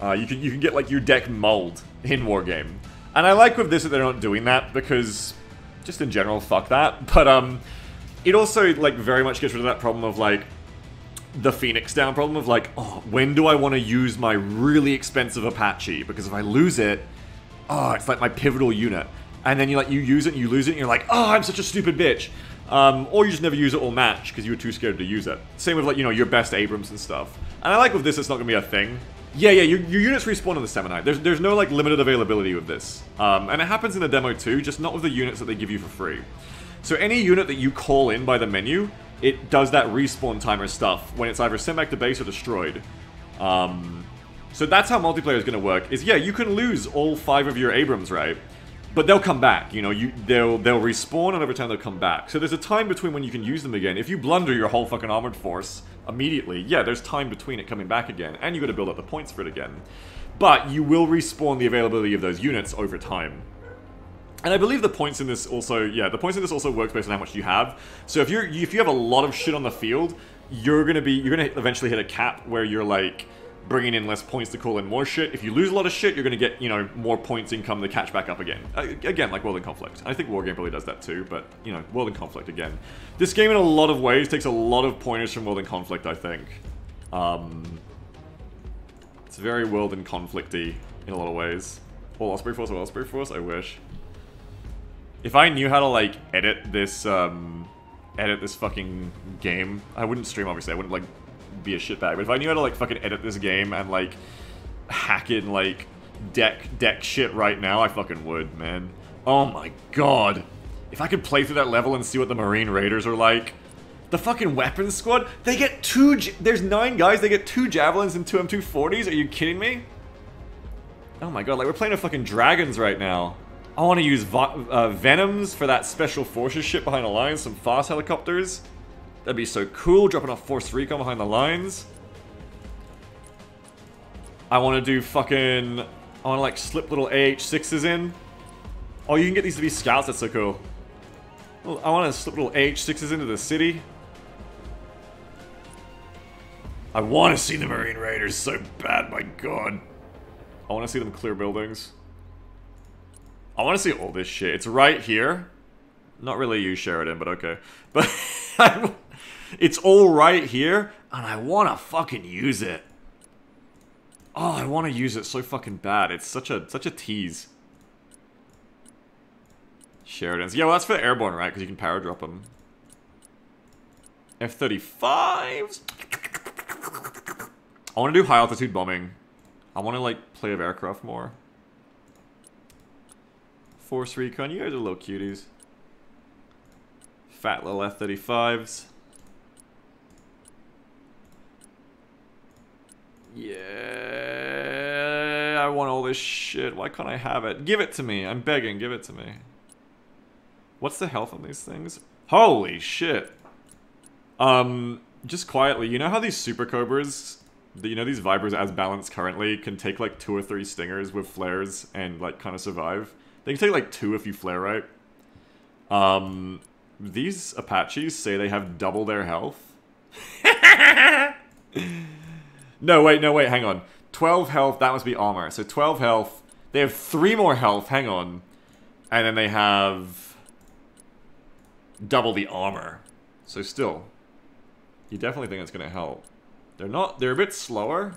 You can get, like, your deck mulled in Wargame. And I like with this that they're not doing that, because, just in general, fuck that. But, it also, like, very much gets rid of that problem of, like, the Phoenix Down problem of, like, oh, when do I want to use my really expensive Apache? Because if I lose it, oh, it's like my pivotal unit. And then you use it and you lose it and you're like, oh, I'm such a stupid bitch. Or you just never use it all match because you were too scared to use it. Same with, like, you know, your best Abrams and stuff. And I like with this, it's not going to be a thing. Yeah, your units respawn in the Semonite. There's no, like, limited availability with this. And it happens in the demo too, just not with the units that they give you for free. So any unit that you call in by the menu, it does that respawn timer stuff when it's either sent back to base or destroyed. So that's how multiplayer is going to work, is, yeah, you can lose all 5 of your Abrams, right? But they'll come back, you know, they'll respawn and over time they'll come back. So there's a time between when you can use them again. If you blunder your whole fucking armored force immediately, yeah, there's time between it coming back again, and you got to build up the points for it again. But you will respawn the availability of those units over time. And I believe the points in this also, yeah, the points in this also works based on how much you have. So if you have a lot of shit on the field, you're gonna eventually hit a cap where you're like bringing in less points to call in more shit. If you lose a lot of shit, you're gonna get, you know, more points income to catch back up again. Again, like World in Conflict. I think Wargame probably does that too, but, you know, World in Conflict again. This game in a lot of ways takes a lot of pointers from World in Conflict, I think. It's very World in Conflict-y in a lot of ways. All Osprey Force, all Osprey Force, I wish. If I knew how to, like, edit this fucking game, I wouldn't stream, obviously, I wouldn't, like, be a shitbag, but if I knew how to, like, fucking edit this game and, like, hack in, like, deck shit right now, I fucking would, man. Oh my god. If I could play through that level and see what the Marine Raiders are like. The fucking weapons squad, they get there's 9 guys, they get 2 javelins and 2 M240s, are you kidding me? Oh my god, like, we're playing with fucking dragons right now. I want to use Venoms for that Special Forces shit behind the lines, some fast helicopters. That'd be so cool, dropping off Force Recon behind the lines. I want to do fucking... I want to, like, slip little AH-6s in. Oh, you can get these to be scouts, that's so cool. I want to slip little AH-6s into the city. I want to see the Marine Raiders so bad, my god. I want to see them clear buildings. I want to see all this shit. It's right here. Not really you, Sheridan, but okay. But it's all right here, and I want to fucking use it. Oh, I want to use it so fucking bad. It's such a tease. Sheridans. Yeah, well, that's for airborne, right? Because you can power drop them. F-35s. I want to do high altitude bombing. I want to, like, play with aircraft more. Force Recon, you guys are little cuties. Fat little F-35s. Yeah, I want all this shit. Why can't I have it? Give it to me. I'm begging, give it to me. What's the health on these things? Holy shit. Just quietly, you know how these Super Cobras You know these Vipers as balanced currently can take like 2 or 3 stingers with flares and like kind of survive. They can take like 2 if you flare right. These Apaches say they have double their health. No, wait, hang on. 12 health, that must be armor. So 12 health. They have 3 more health, hang on. And then they have double the armor. So still, you definitely think it's gonna help. They're a bit slower.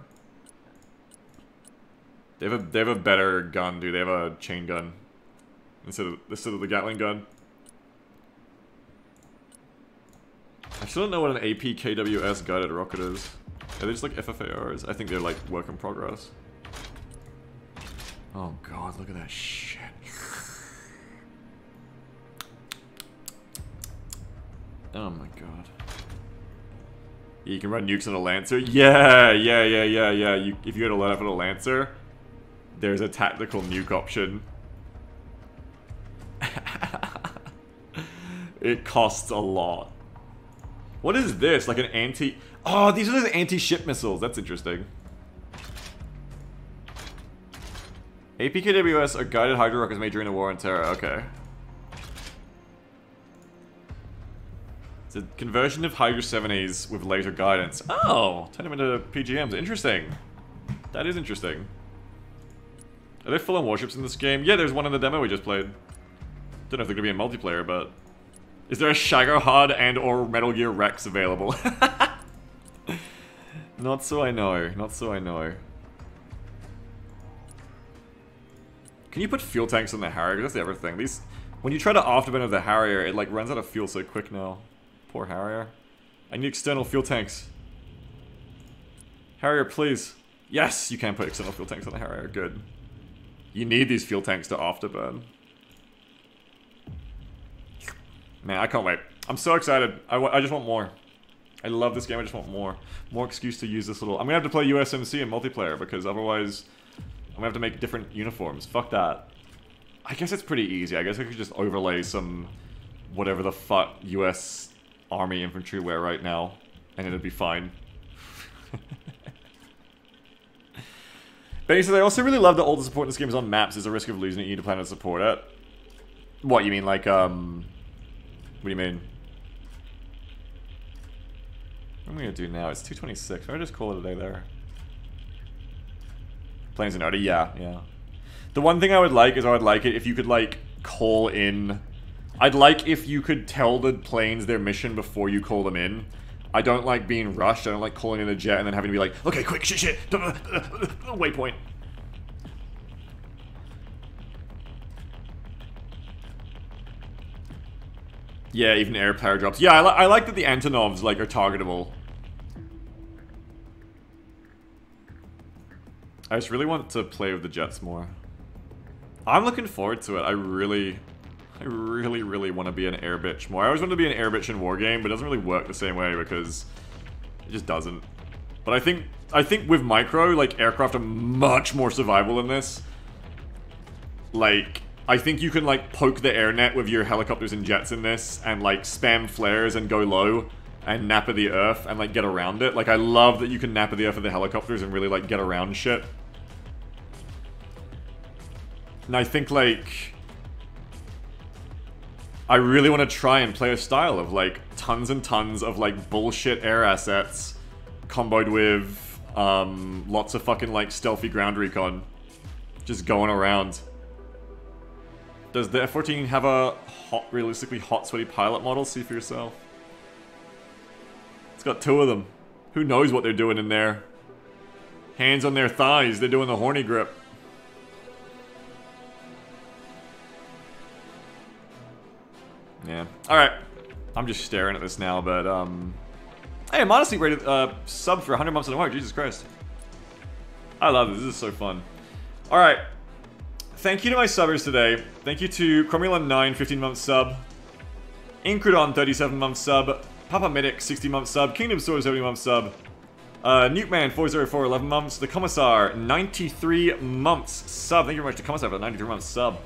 They have a better gun, dude. They have a chain gun instead of the Gatling gun. I still don't know what an AP KWS guided rocket is. Are they just like FFARs? I think they're like work in progress. Oh god, look at that shit. Oh my god. Yeah, you can run nukes on a Lancer? Yeah. If you go to let up on a Lancer, there's a tactical nuke option. It costs a lot. What is this? Like an anti... Oh, these are those anti-ship missiles. That's interesting. APKWS are guided hydro rockets made during the war on Terra. Okay. It's a conversion of Hydra 7As with laser guidance. Oh! Turn them into PGMs. Interesting. That is interesting. Are there full-on warships in this game? Yeah, there's one in the demo we just played. Don't know if they're gonna be in multiplayer, but... Is there a Shagohod and or Metal Gear Rex available? Not so I know. Not so I know. Can you put fuel tanks on the Harrier? That's the other thing. These... When you try to afterburn of the Harrier, it like runs out of fuel so quick now. Poor Harrier. I need external fuel tanks. Harrier, please. Yes, you can put external fuel tanks on the Harrier. Good. You need these fuel tanks to afterburn. Man, I can't wait. I'm so excited. I just want more. I love this game. I just want more. More excuse to use this little... I'm gonna have to play USMC in multiplayer because otherwise I'm gonna have to make different uniforms. Fuck that. I guess it's pretty easy. I guess I could just overlay some whatever the fuck US Army infantry wear right now and it'd be fine. Benny said, I also really love that all the support in this game is on maps. There's a risk of losing it. You need to plan to support it. What, you mean like, what do you mean? What am I gonna do now? It's 2:26. Why don't I just call it a day there? Planes and Odie? Yeah. The one thing I would like is I would like it if you could, like, call in... I'd like if you could tell the planes their mission before you call them in. I don't like being rushed. I don't like calling in a jet and then having to be like, okay, quick, shit, waypoint. Yeah, even air power drops. Yeah, I like that the Antonovs, like, are targetable. I just really want to play with the jets more. I'm looking forward to it. I really want to be an air bitch more. I always wanted to be an air bitch in Wargame, but it doesn't really work the same way because it just doesn't. But I think with Micro, like, aircraft are much more survivable in this. Like, I think you can, like, poke the air net with your helicopters and jets in this and, like, spam flares and go low and nappa the earth and, like, get around it. Like, I love that you can nappa the earth with the helicopters and really, like, get around shit. And I think, like... I really want to try and play a style of, like, tons and tons of, like, bullshit air assets comboed with, lots of fucking, like, stealthy ground recon. Just going around. Does the F-14 have a realistically hot, sweaty pilot model? See for yourself. It's got 2 of them. Who knows what they're doing in there? Hands on their thighs, they're doing the horny grip. Yeah. Alright. I'm just staring at this now, but, hey, I'm honestly rated, sub for 100 months in a row. Jesus Christ. I love this. This is so fun. Alright. Thank you to my subbers today. Thank you to Cromulon9, 15-month sub. Incredon, 37-month sub. Papa Medic, 60-month sub. Kingdom Sword, 70-month sub. Nukeman, 404, 11 months. The Commissar, 93 months sub. Thank you very much to Commissar for the 93-month sub.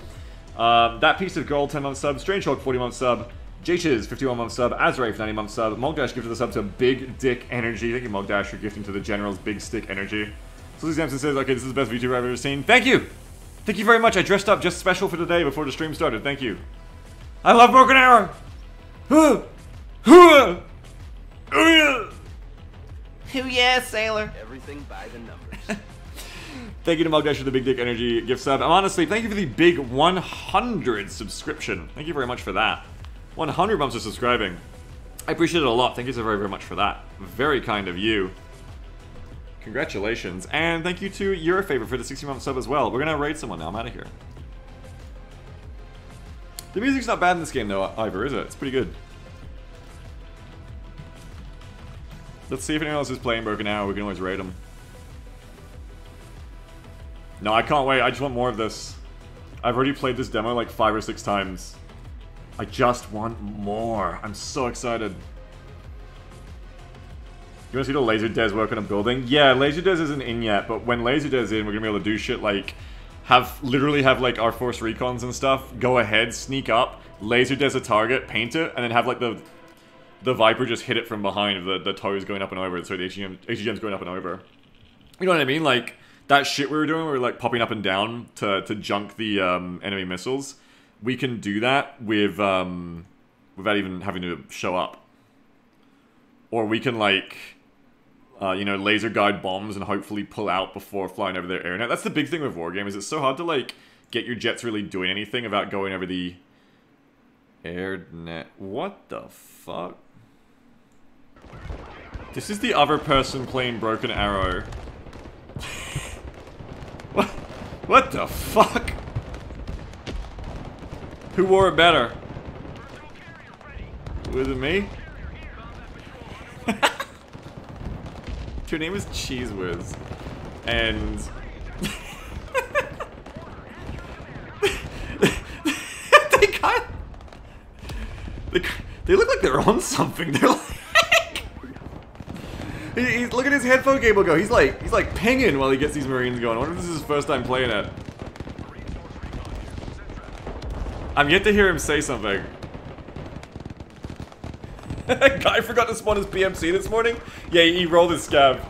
That Piece of Gold, 10-month sub. Strange Hulk, 40-month sub. Jchiz, 51-month sub. Azrae, 90-month sub. Mogdash gifted the sub to Big Dick Energy. Thank you, Mogdash, for gifting to the General's Big Stick Energy. Susie Sampson says, okay, this is the best VTuber I've ever seen. Thank you! Thank you very much. I dressed up just special for today before the stream started. Thank you. I love Broken Arrow! Oh yeah, Sailor! Everything by the numbers. Thank you to Mogdash for the Big Dick Energy gift sub. And honestly, thank you for the big 100 subscription. Thank you very much for that. 100 months of subscribing. I appreciate it a lot. Thank you so very, very much for that. Very kind of you. Congratulations. And thank you to Your Favorite for the 60-month sub as well. We're gonna raid someone now. I'm out of here. The music's not bad in this game though, either, is it? It's pretty good. Let's see if anyone else is playing Broken Arrow. We can always raid them. No, I can't wait. I just want more of this. I've already played this demo like 5 or 6 times. I just want more. I'm so excited. You want to see the Laser Des work on a building? Yeah, Laser Des isn't in yet, but when Laser Des is in, we're going to be able to do shit like literally have like our Force Recons and stuff, go ahead, sneak up, Laser Des a target, paint it, and then have like the Viper just hit it from behind, the toes going up and over, so the HGM's going up and over. You know what I mean? Like, that shit we were doing, we were like popping up and down to junk the enemy missiles. We can do that with without even having to show up. Or we can like, you know, laser guide bombs and hopefully pull out before flying over their airnet. That's the big thing with Wargames. It's so hard to like get your jets really doing anything without going over the airnet. What the fuck? This is the other person playing Broken Arrow. What the fuck? Who wore it better? Was it me? Your name is Cheese Whiz, and they look like they're on something. They're like, look at his headphone cable go. He's like pinging while he gets these Marines going. I wonder if this is his first time playing it. I'm yet to hear him say something. Guy forgot to spawn his PMC this morning? Yeah, he rolled his scav.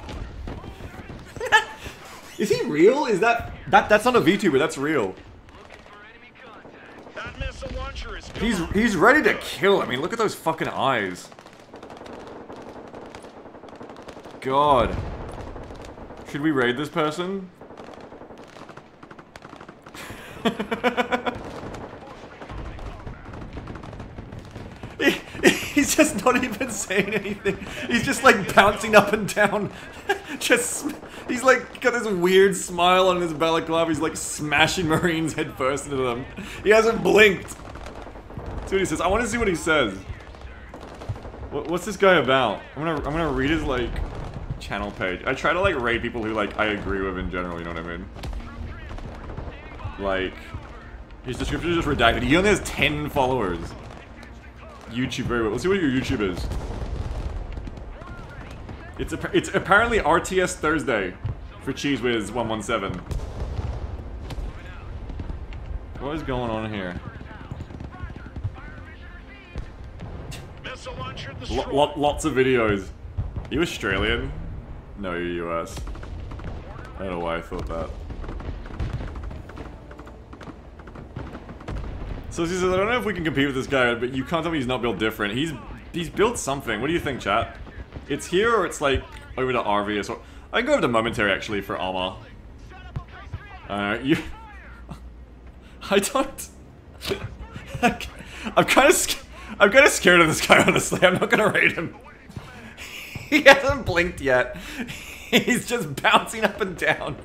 Is he real? Is that's not a VTuber, that's real. That missile launcher is He's ready to kill. I mean, look at those fucking eyes. God. Should we raid this person? He's just not even saying anything. He's just like bouncing up and down. He's like got this weird smile on his balaclava. He's like smashing Marines head first into them. He hasn't blinked. See what he says. I want to see what he says. What's this guy about? I'm gonna read his like channel page. I try to like raid people who like I agree with in general. You know what I mean? Like his description is just redacted. He only has 10 followers. YouTube very well. Let's see what your YouTube is. It's apparently RTS Thursday for CheeseWiz117. What is going on here? missile launcher destroyed. Lots of videos. Are you Australian? No, you're US. I don't know why I thought that. So she says, I don't know if we can compete with this guy, but you can't tell me he's not built different. He's built something. What do you think, chat? It's here or it's like over to RV or so. I can go over to Momentary actually for armor. You. I don't. I'm kind of scared of this guy. Honestly, I'm not gonna raid him. He hasn't blinked yet. He's just bouncing up and down.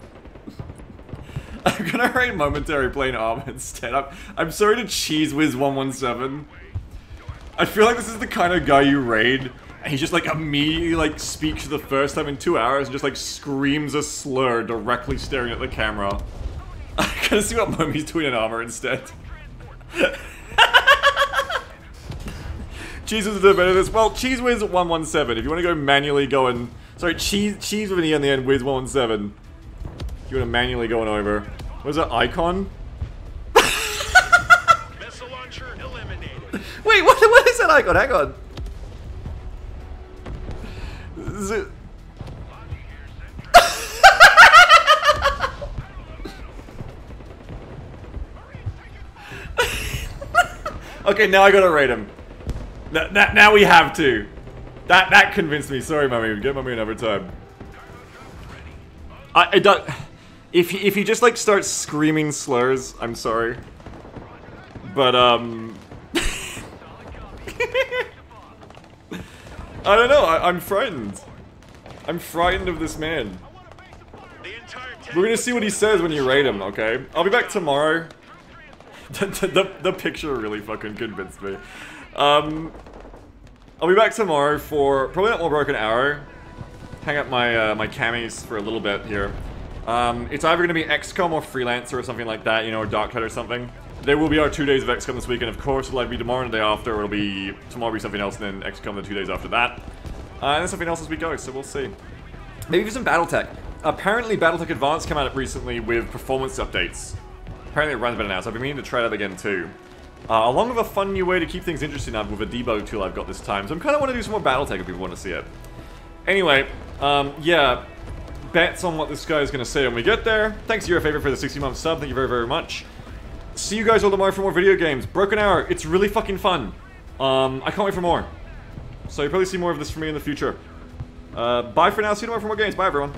I'm gonna raid Momentary playing armor instead. I'm sorry to CheeseWiz117. I feel like this is the kind of guy you raid, and he just like immediately like speaks for the first time in 2 hours and just like screams a slur directly staring at the camera. I'm gonna see what Momi's doing in armor instead. Cheese was a bit better than this. Well, CheeseWiz117. If you want to go manually going, sorry, cheese with an E on the end, Wiz117. If you want to manually going over. What is that icon? Missile launcher eliminated. Wait, what is is that icon? Hang on. Okay, now I gotta rate him. Now we have to. That convinced me. Sorry, Mummy. Get Mummy another time. I don't. If he just like starts screaming slurs, I'm sorry. But I don't know. I'm frightened. I'm frightened of this man. We're gonna see what he says when you rate him. Okay. I'll be back tomorrow. The picture really fucking convinced me. I'll be back tomorrow for probably not more Broken Arrow. Hang up my my camis for a little bit here. It's either going to be XCOM or Freelancer or something like that, you know, or Darktide or something. There will be our 2 days of XCOM this weekend, of course. It'll either be tomorrow and the day after, or it'll be tomorrow will be something else, and then XCOM the 2 days after that. And then something else as we go, so we'll see. Maybe for some BattleTech. Apparently BattleTech Advanced came out recently with performance updates. Apparently it runs better now, so I've been meaning to try that again too. Along with a fun new way to keep things interesting now with a debug tool I've got this time. So I'm kind of want to do some more BattleTech if people want to see it. Anyway, yeah. Bets on what this guy is going to say when we get there. Thanks to your favorite for the 60-month sub. Thank you very, very much. See you guys all tomorrow for more video games. Broken Arrow. It's really fucking fun. I can't wait for more. So you'll probably see more of this from me in the future. Bye for now. See you tomorrow for more games. Bye, everyone.